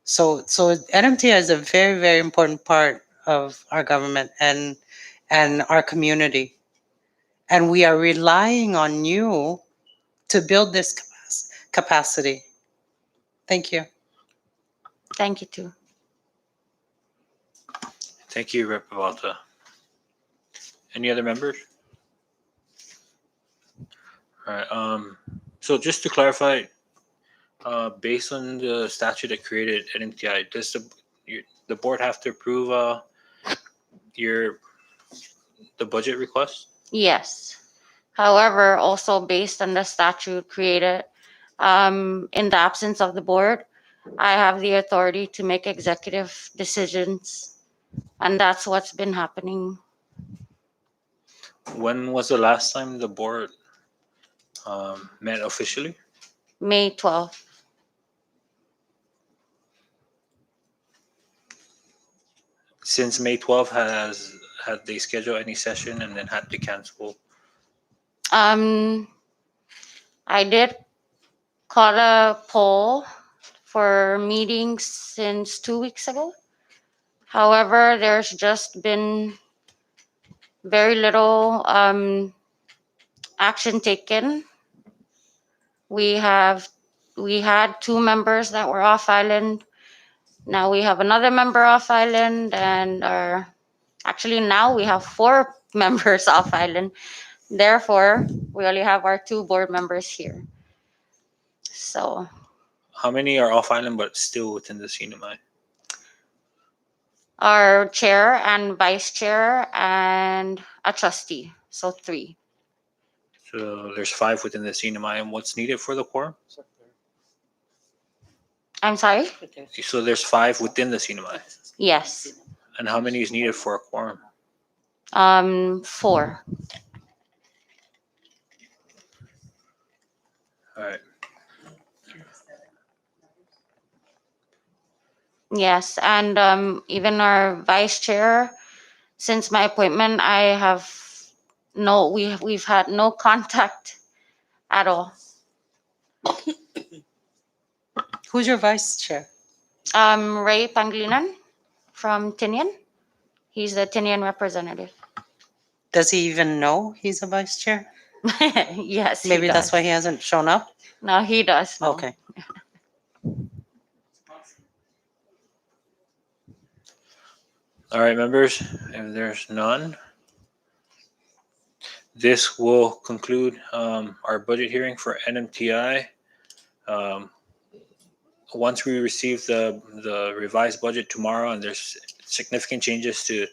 Speaker 9: So NMTI is a very, very important part of our government and our community. And we are relying on you to build this capacity. Thank you.
Speaker 2: Thank you, too.
Speaker 1: Thank you, Rep. Abalta. Any other members? All right. So just to clarify, based on the statute that created NMTI, does the board have to approve the budget request?
Speaker 2: Yes. However, also based on the statute created, in the absence of the board, I have the authority to make executive decisions, and that's what's been happening.
Speaker 1: When was the last time the board met officially?
Speaker 2: May 12th.
Speaker 1: Since May 12th, had they scheduled any session and then had to cancel?
Speaker 2: I did call a poll for meetings since 2 weeks ago. However, there's just been very little action taken. We had 2 members that were off island. Now we have another member off island, and actually now we have 4 members off island. Therefore, we only have our 2 board members here. So
Speaker 1: How many are off island but still within the CNMI?
Speaker 2: our chair and vice chair and a trustee, so 3.
Speaker 1: So there's 5 within the CNMI, and what's needed for the quorum?
Speaker 2: I'm sorry?
Speaker 1: So there's 5 within the CNMI,
Speaker 2: Yes.
Speaker 1: and how many is needed for a quorum?
Speaker 2: 4.
Speaker 1: All right.
Speaker 2: Yes, and even our vice chair, since my appointment, we've had no contact at all.
Speaker 9: Who's your vice chair?
Speaker 2: Ray Panglinan from Tinian. He's the Tinian representative.
Speaker 9: Does he even know he's a vice chair?
Speaker 2: Yes, he
Speaker 9: Maybe
Speaker 2: does.
Speaker 9: that's why he hasn't shown up?
Speaker 2: No, he does. know.
Speaker 9: Okay.
Speaker 1: All right, members, if there's none, this will conclude our budget hearing for NMTI. Once we receive the revised budget tomorrow and there's significant changes to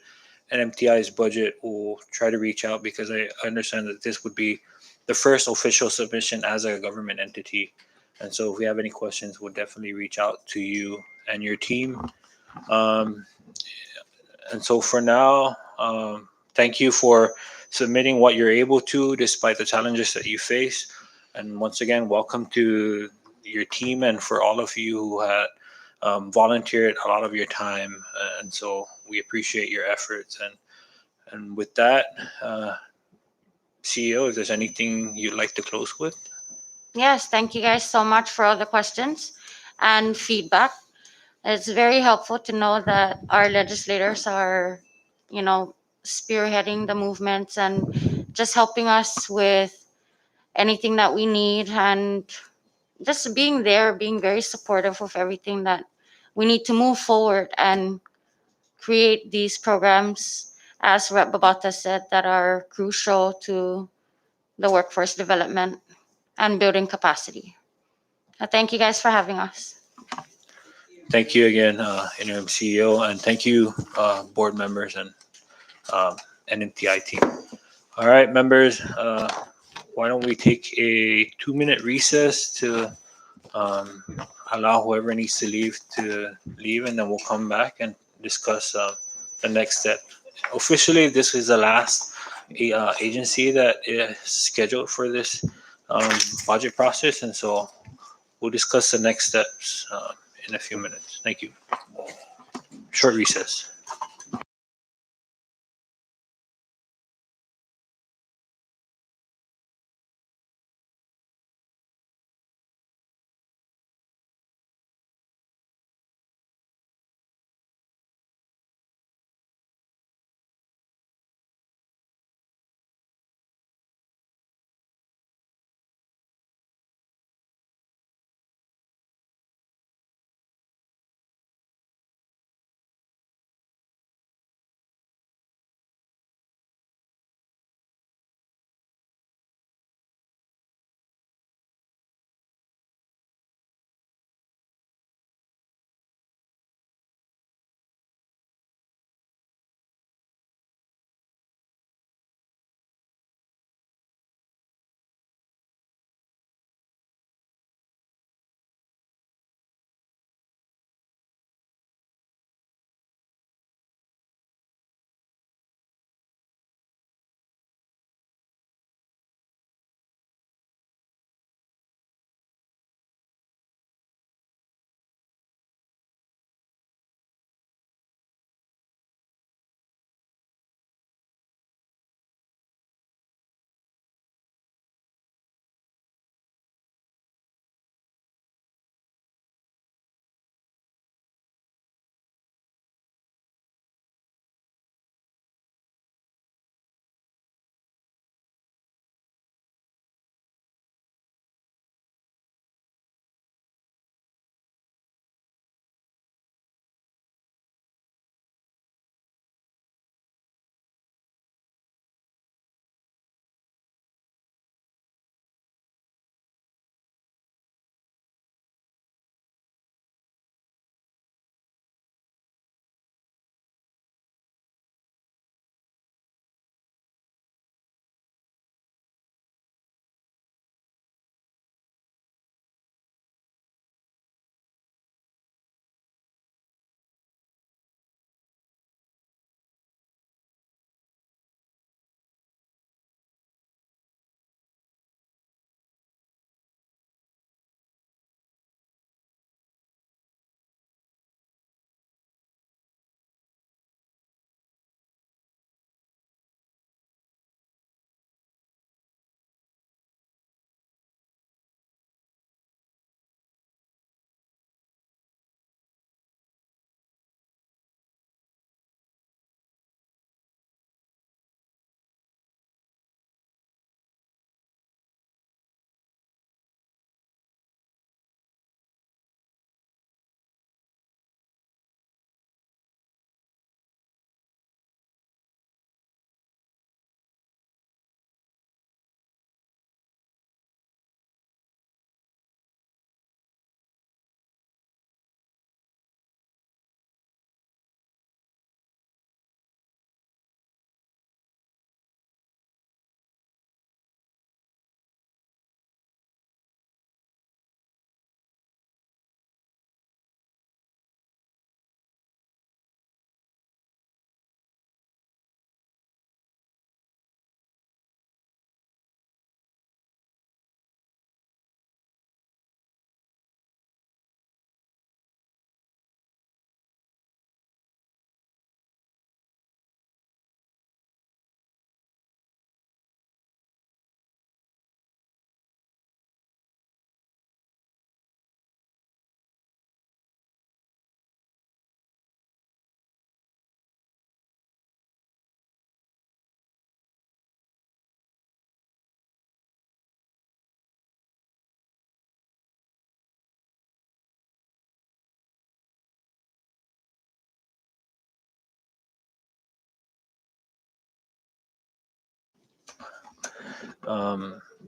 Speaker 1: NMTI's budget, we'll try to reach out because I understand that this would be the first official submission as a government entity. And so if we have any questions, we'll definitely reach out to you and your team. And so for now, thank you for submitting what you're able to despite the challenges that you face. And once again, welcome to your team and for all of you who had volunteered a lot of your time. And so we appreciate your efforts. And with that, CEO, if there's anything you'd like to close with?
Speaker 2: Yes, thank you guys so much for all the questions and feedback. It's very helpful to know that our legislators are, spearheading the movements and just helping us with anything that we need and just being there, being very supportive of everything that we need to move forward and create these programs, as Rep. Babata said, that are crucial to the workforce development and building capacity. Thank you guys for having us.
Speaker 1: Thank you again, interim CEO, and thank you, board members and NMTI team. All right, members, why don't we take a 2-minute recess to allow whoever needs to leave, and then we'll come back and discuss the next step. Officially, this is the last agency that is scheduled for this budget process, and so we'll discuss the next steps in a few minutes. Thank you. Short recess.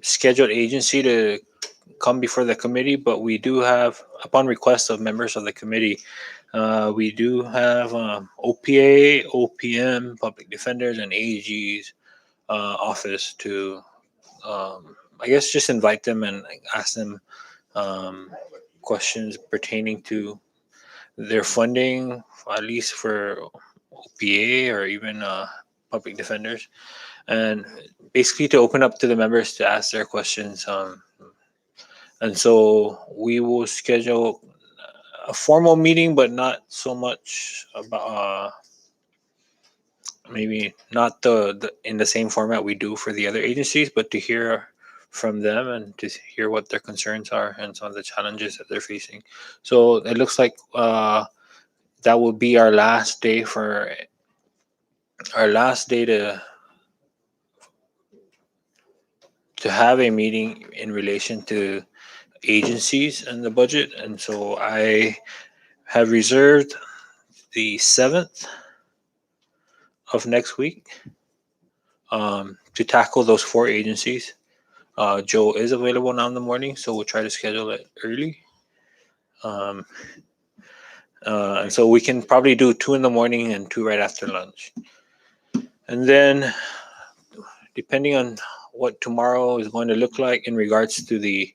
Speaker 1: scheduled agency to come before the committee, but we do have, upon request of members of the committee, we do have OPA, OPM, public defenders, and AG's office to, I guess, just invite them and ask them questions pertaining to their funding, at least for OPA or even public defenders, and basically to open up to the members to ask their questions. And so we will schedule a formal meeting, but not so much about maybe not the in the same format we do for the other agencies, but to hear from them and to hear what their concerns are and some of the challenges that they're facing. So it looks like that will be our last day to have a meeting in relation to agencies and the budget. And so I have reserved the 7th of next week to tackle those 4 agencies. Joe is available now in the morning, so we'll try to schedule it early. And so we can probably do 2 in the morning and 2 right after lunch. And then, depending on what tomorrow is going to look like in regards to the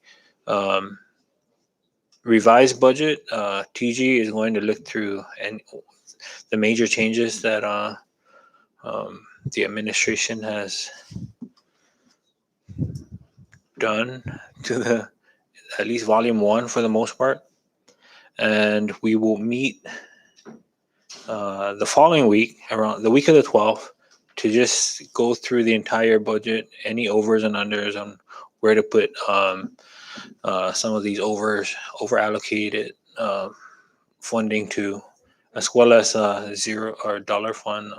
Speaker 1: revised budget, TG is going to look through and the major changes that the administration has done to the at least volume 1 for the most part, and we will meet the following week, around the week of the 12th, to just go through the entire budget, any overs and unders on where to put some of these over allocated funding to, as well as zero or dollar fund,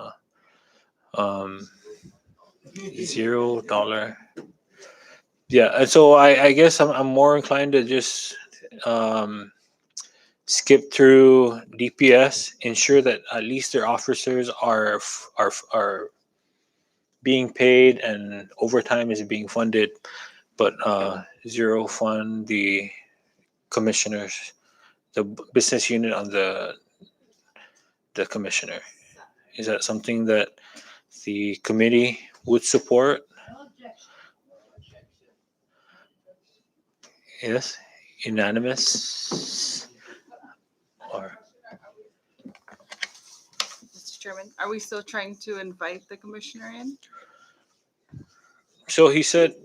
Speaker 1: $0. Yeah, and so I guess I'm more inclined to just skip through DPS, ensure that at least their officers are being paid and overtime is being funded, but zero fund the commissioners, the business unit on the commissioner. Is that something that the committee would support? Yes, unanimous. Or
Speaker 6: Mr. Chairman, are we still trying to invite the commissioner in?
Speaker 1: so he said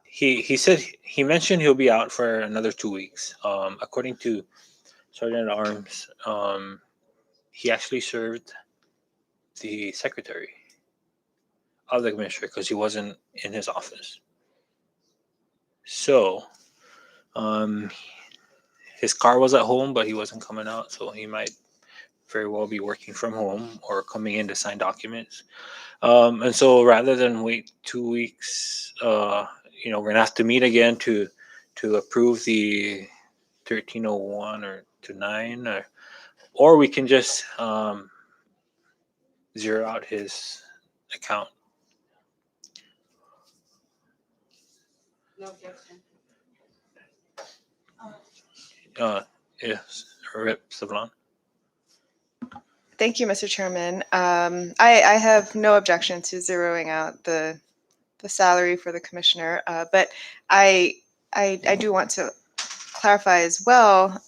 Speaker 1: he mentioned he'll be out for another 2 weeks. According to Sergeant at Arms, he actually served the secretary of the commissioner because he wasn't in his office. So, his car was at home, but he wasn't coming out, so he might very well be working from home or coming in to sign documents. And so, rather than wait 2 weeks, we're gonna have to meet again to approve the 1301 or to 9, or we can just zero out his account.
Speaker 2: No objection.
Speaker 1: Yes, Rep. Savlon.
Speaker 5: Thank you, Mr. Chairman. I have no objection to zeroing out the salary for the commissioner, but I do want to clarify as well.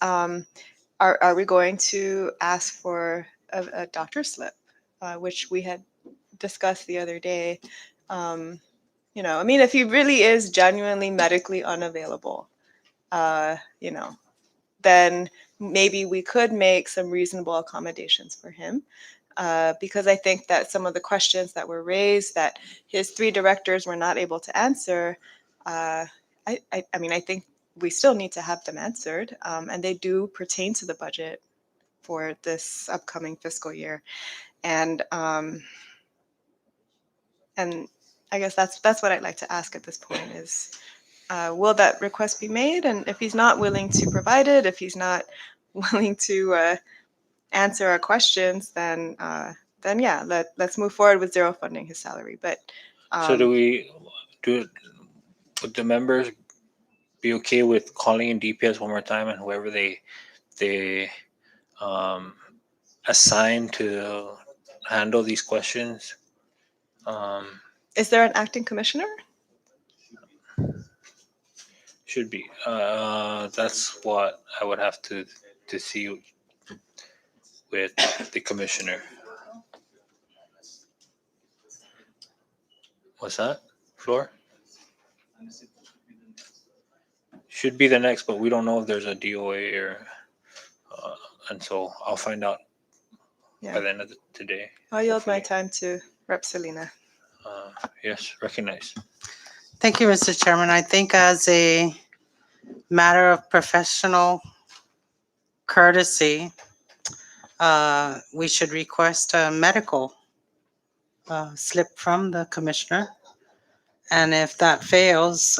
Speaker 5: Are we going to ask for a doctor's slip, which we had discussed the other day? I mean, if he really is genuinely medically unavailable, then maybe we could make some reasonable accommodations for him. Because I think that some of the questions that were raised that his 3 directors were not able to answer, I mean, I think we still need to have them answered, and they do pertain to the budget for this upcoming fiscal year. And I guess that's what I'd like to ask at this point is, will that request be made? And if he's not willing to provide it, if he's not willing to answer our questions, then then yeah, let's move forward with zero funding his salary. But
Speaker 1: So would the members be okay with calling in DPS one more time, and whoever they assign to handle these questions?
Speaker 5: is there an acting commissioner?
Speaker 1: Should be. That's what I would have to see with the commissioner. What's that? Floor? Should be the next, but we don't know if there's a DOA or, and so I'll find out by
Speaker 5: Yeah,
Speaker 1: the end of today.
Speaker 5: I'll yield my
Speaker 1: hopefully.
Speaker 5: time to Rep. Selena.
Speaker 1: Yes, recognize.
Speaker 9: Thank you, Mr. Chairman. I think as a matter of professional courtesy, we should request a medical slip from the commissioner. And if that fails,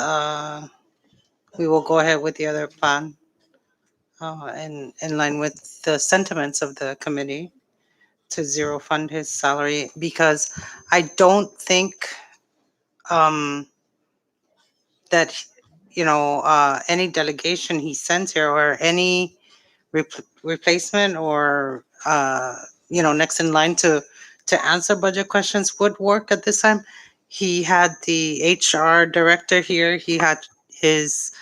Speaker 9: we will go ahead with the other plan in line with the sentiments of the committee to zero fund his salary, because I don't think that, any delegation he sends here or any replacement or, next in line to answer budget questions would work at this time. He had the HR director here. He had his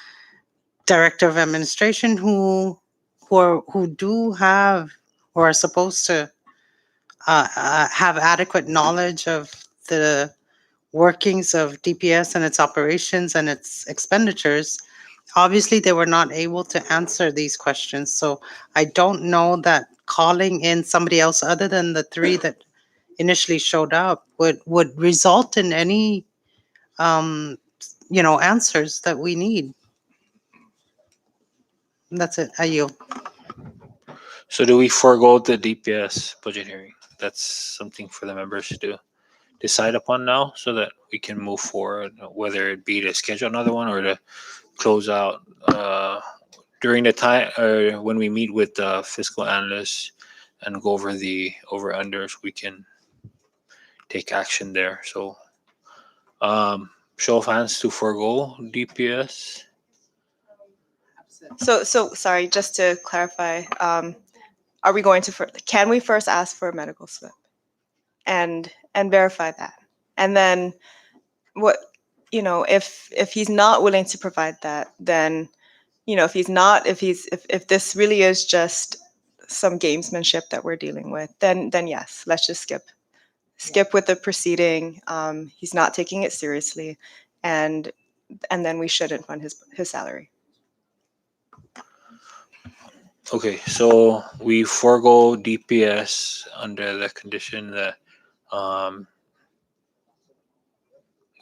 Speaker 9: director of administration who do have or are supposed to have adequate knowledge of the workings of DPS and its operations and its expenditures. Obviously, they were not able to answer these questions. So I don't know that calling in somebody else other than the three that initially showed up would result in any answers that we need. That's it. I yield.
Speaker 1: So do we forego the DPS budget hearing? That's something for the members to decide upon now, so that we can move forward, whether it be to schedule another one or to close out during the time or when we meet with the fiscal analysts and go over the over unders. We can take action there. So, show of hands to forego DPS.
Speaker 5: So sorry, just to clarify, are we going to can we first ask for a medical slip and verify that, and then what, if he's not willing to provide that, then if this really is just some gamesmanship that we're dealing with, then yes, let's just skip with the proceeding. He's not taking it seriously, and then we shouldn't fund his salary.
Speaker 1: Okay, so we forego DPS under the condition that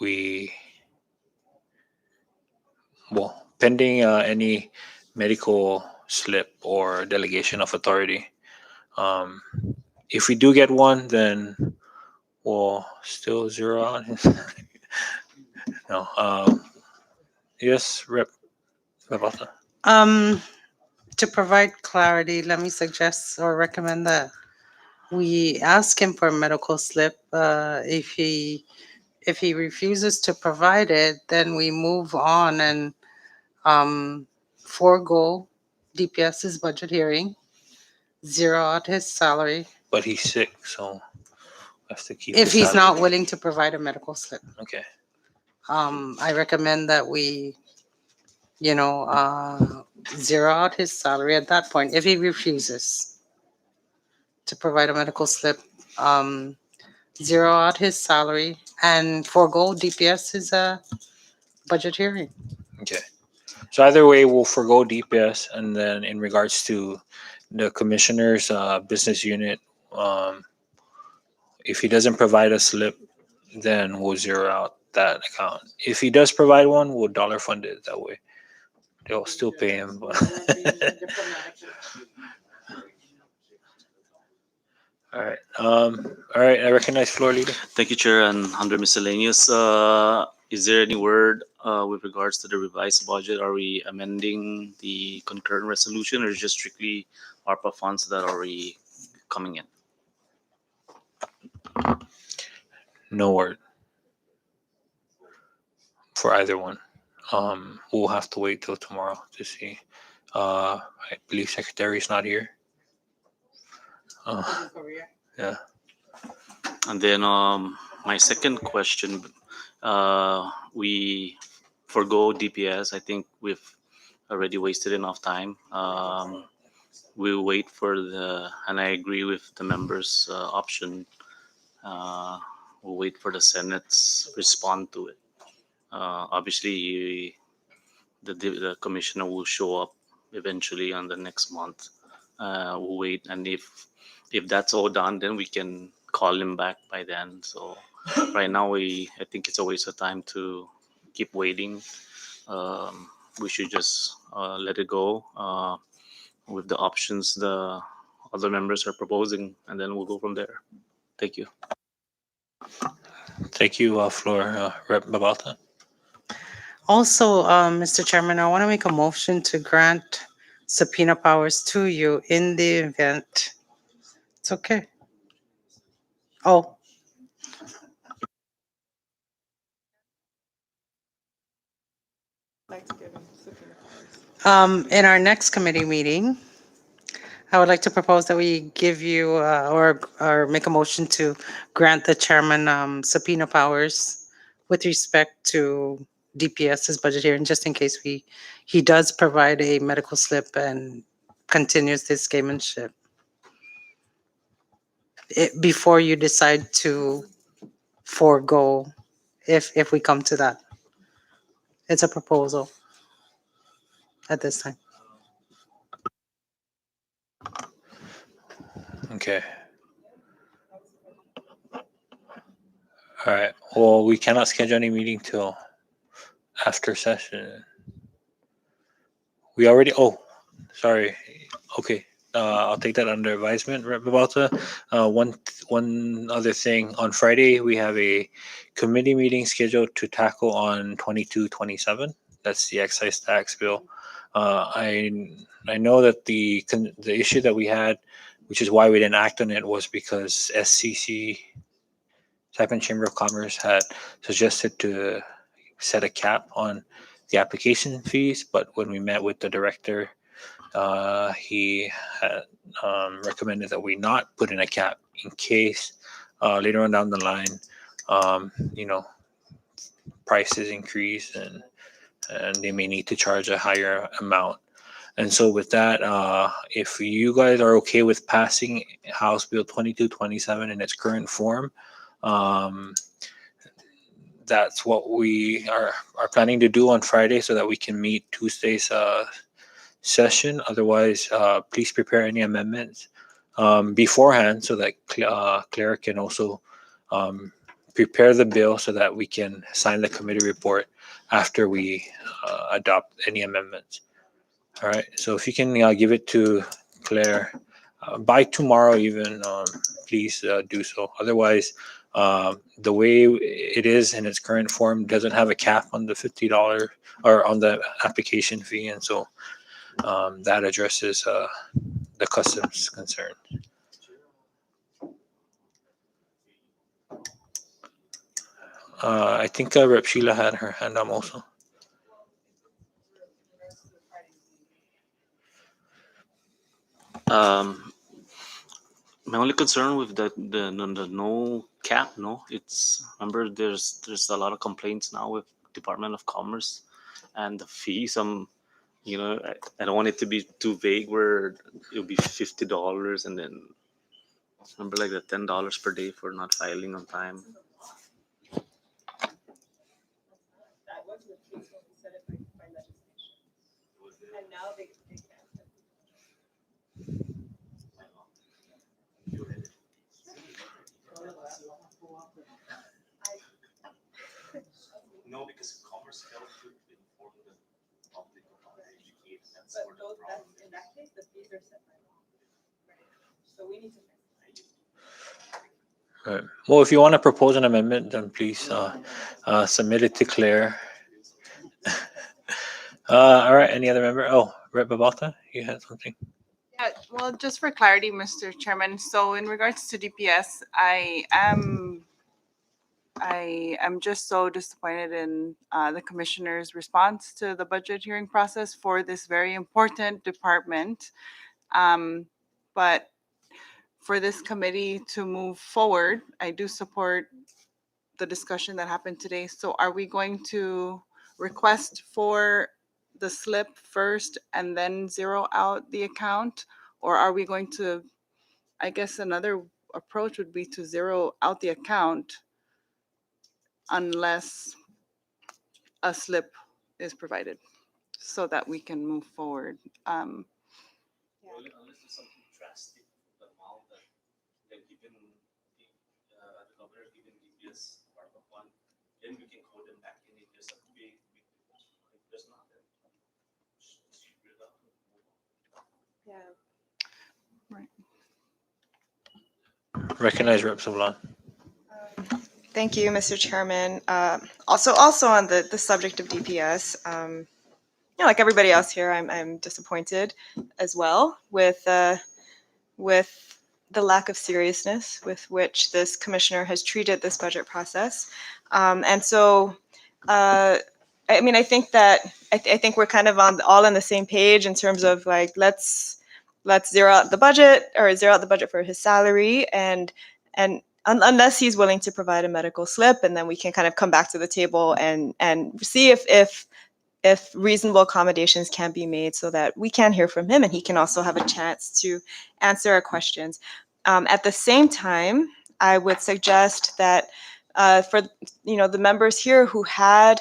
Speaker 1: we, well, pending any medical slip or delegation of authority. If we do get one, then we'll still zero out his. No. Yes, Rep. Lavata.
Speaker 9: To provide clarity, let me suggest or recommend that we ask him for a medical slip. If he refuses to provide it, then we move on and forego DPS's budget hearing, zero out his salary
Speaker 1: But he's sick, so I have to keep.
Speaker 9: if
Speaker 1: his
Speaker 9: he's
Speaker 1: salary.
Speaker 9: not willing to provide a medical slip.
Speaker 1: Okay.
Speaker 9: I recommend that we, zero out his salary at that point if he refuses to provide a medical slip. Zero out his salary and forego DPS's budget hearing.
Speaker 1: Okay. So either way, we'll forego DPS, and then in regards to the commissioner's business unit, if he doesn't provide a slip, then we'll zero out that account. If he does provide one, we'll dollar fund it that way. They'll still pay him. But all right. All right. I recognize floor leader.
Speaker 10: Thank you, Chair. And under miscellaneous, is there any word with regards to the revised budget? Are we amending the concurrent resolution, or is just strictly ARPA funds that are already coming in?
Speaker 1: No word for either one. We'll have to wait till tomorrow to see. I believe secretary is not here. Yeah.
Speaker 10: And then my second question, we forgo DPS. I think we've already wasted enough time. We'll wait for and I agree with the members' option. We'll wait for the Senate's respond to it. Obviously, the commissioner will show up eventually on the next month. We'll wait, and if that's all done, then we can call him back by then. So right now, I think it's a waste of time to keep waiting. We should just let it go with the options the other members are proposing, and then we'll go from there. Thank you.
Speaker 1: Thank you, Floor Rep Babalta.
Speaker 9: Also, Mr. Chairman, I want to make a motion to grant subpoena powers to you in the event. It's okay. Oh,
Speaker 5: Like to give him subpoena powers.
Speaker 9: in our next committee meeting, I would like to propose that we give you or make a motion to grant the chairman subpoena powers with respect to DPS's budget hearing, just in case he does provide a medical slip and continues this gamemanship. Before you decide to forego, if we come to that. It's a proposal at this time.
Speaker 1: Okay. All right. Well, we cannot schedule any meeting till after session. We already. Oh, sorry. Okay. I'll take that under advisement, Rep. Babalta. One other thing. On Friday, we have a committee meeting scheduled to tackle on 2227. That's the excise tax bill. I know that the issue that we had, which is why we didn't act on it, was because SCC, Saipan Chamber of Commerce, had suggested to set a cap on the application fees, but when we met with the director, he had recommended that we not put in a cap in case later on down the line, you know, prices increase and they may need to charge a higher amount. And so with that, if you guys are okay with passing House Bill 2227 in its current form, that's what we are planning to do on Friday so that we can meet Tuesday's session. Otherwise, please prepare any amendments beforehand so that Clara can also prepare the bill so that we can sign the committee report after we adopt any amendments. All right. So if you can give it to Claire by tomorrow, even, please do so. Otherwise, the way it is in its current form doesn't have a cap on the $50 or on the application fee, and so that addresses the customs concern. I think Rep. Sheila had her hand up also.
Speaker 10: My only concern with the no cap, no, it's, remember, there's a lot of complaints now with Department of Commerce and the fees. I don't want it to be too vague where it'll be $50 and then remember like the $10 per day for not filing on time. No, because Commerce failed to inform the public about the educate. That's where the problem is.
Speaker 5: In that case, the fees are set by law. So we need to.
Speaker 1: Right. Well, if you want to propose an amendment, then please submit it to Claire. All right. Any other member? Oh, Rep. Babalta, you had something.
Speaker 6: Well, just for clarity, Mr. Chairman, so in regards to DPS, I am just so disappointed in the commissioner's response to the budget hearing process for this very important department. But for this committee to move forward, I do support the discussion that happened today. So are we going to request for the slip first and then zero out the account? Or are we going to, I guess another approach would be to zero out the account unless a slip is provided so that we can move forward.
Speaker 10: Well, unless there's something drastic, the amount that they're given, the governor given DPS Department One, then we can call them back in if there's a big difference. If there's not, then just figure it out and move on.
Speaker 5: Yeah.
Speaker 1: Recognize Rep. Sablan.
Speaker 5: Thank you, Mr. Chairman. Also on the subject of DPS, like everybody else here, I'm disappointed as well with the lack of seriousness with which this commissioner has treated this budget process. And so, I mean, I think that I think we're kind of all on the same page in terms of like let's zero out the budget or zero out the budget for his salary and unless he's willing to provide a medical slip, and then we can kind of come back to the table and see if reasonable accommodations can be made so that we can hear from him and he can also have a chance to answer our questions. At the same time, I would suggest that for the members here who had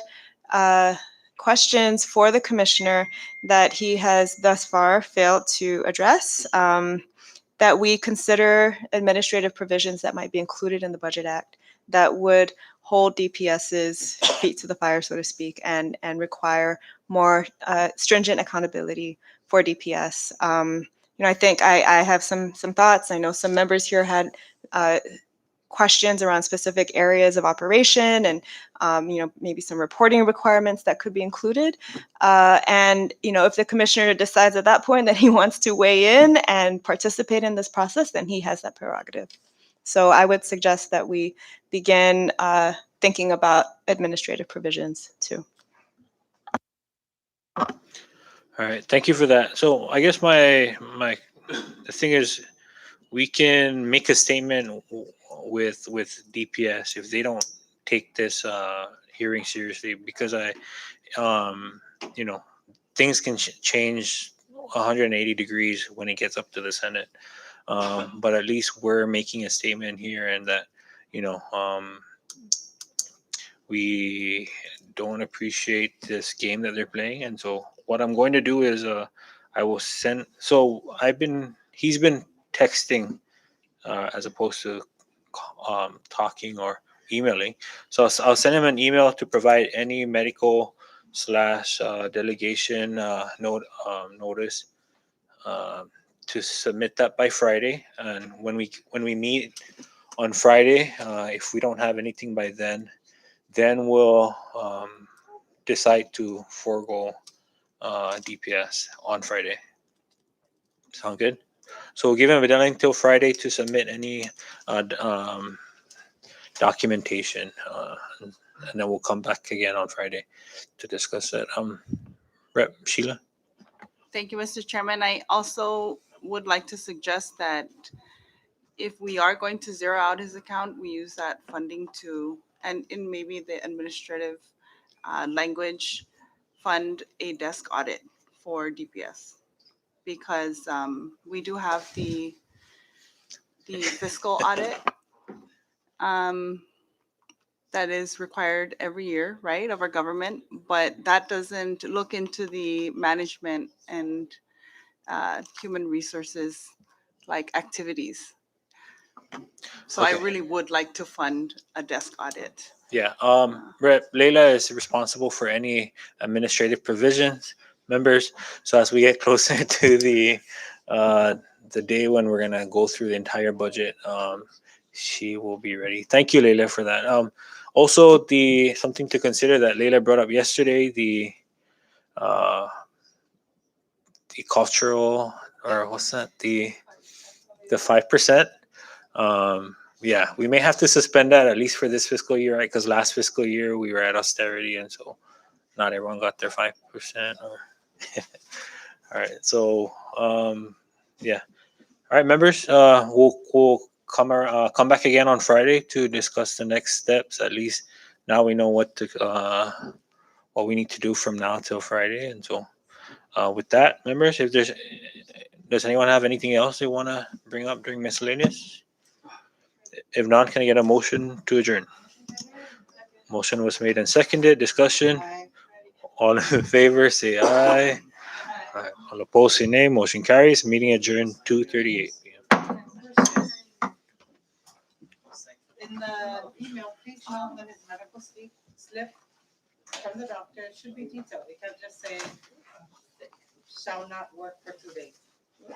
Speaker 5: questions for the commissioner that he has thus far failed to address, that we consider administrative provisions that might be included in the Budget Act that would hold DPS's feet to the fire, so to speak, and require more stringent accountability for DPS. I think I have some thoughts. I know some members here had questions around specific areas of operation and maybe some reporting requirements that could be included. And if the commissioner decides at that point that he wants to weigh in and participate in this process, then he has that prerogative. So I would suggest that we begin thinking about administrative provisions too.
Speaker 1: All right, thank you for that. So I guess the thing is, we can make a statement with DPS if they don't take this hearing seriously, because things can change 180 degrees when it gets up to the Senate. But at least we're making a statement here, and that we don't appreciate this game that they're playing. And so what I'm going to do is I will send. So he's been texting as opposed to talking or emailing. So I'll send him an email to provide any medical / delegation notice to submit that by Friday. And when we meet on Friday, if we don't have anything by then we'll decide to forego DPS on Friday. Sound good? So we'll give him a deadline until Friday to submit any documentation, and then we'll come back again on Friday to discuss that. Rep. Sheila?
Speaker 6: Thank you, Mr. Chairman. I also would like to suggest that if we are going to zero out his account, we use that funding to, and in maybe the administrative language, fund a desk audit for DPS. Because we do have the fiscal audit that is required every year, right, of our government, but that doesn't look into the management and human resources like activities. So
Speaker 1: Okay.
Speaker 6: I really would like to fund a desk audit.
Speaker 1: Yeah. Rep. Leila is responsible for any administrative provisions, members. So as we get closer to the day when we're gonna go through the entire budget, she will be ready. Thank you, Leila, for that. Also, something to consider that Leila brought up yesterday, the cultural or what's that, the 5%. Yeah, we may have to suspend that at least for this fiscal year, right? Because last fiscal year we were at austerity, and so not everyone got their 5%. Or all right, so yeah, all right, members. We'll come back again on Friday to discuss the next steps. At least now we know what we need to do from now till Friday, and so with that, members, if does anyone have anything else they want to bring up during miscellaneous? If not, can I get a motion to adjourn? Motion was made and seconded. Discussion. All in favor, say aye. Aye. All opposed, say nay. Motion carries. Meeting adjourned 2:38 p.m.
Speaker 11: In the email, please note that his medical slip from the doctor should be detailed. We can't just say shall not work for 2 days.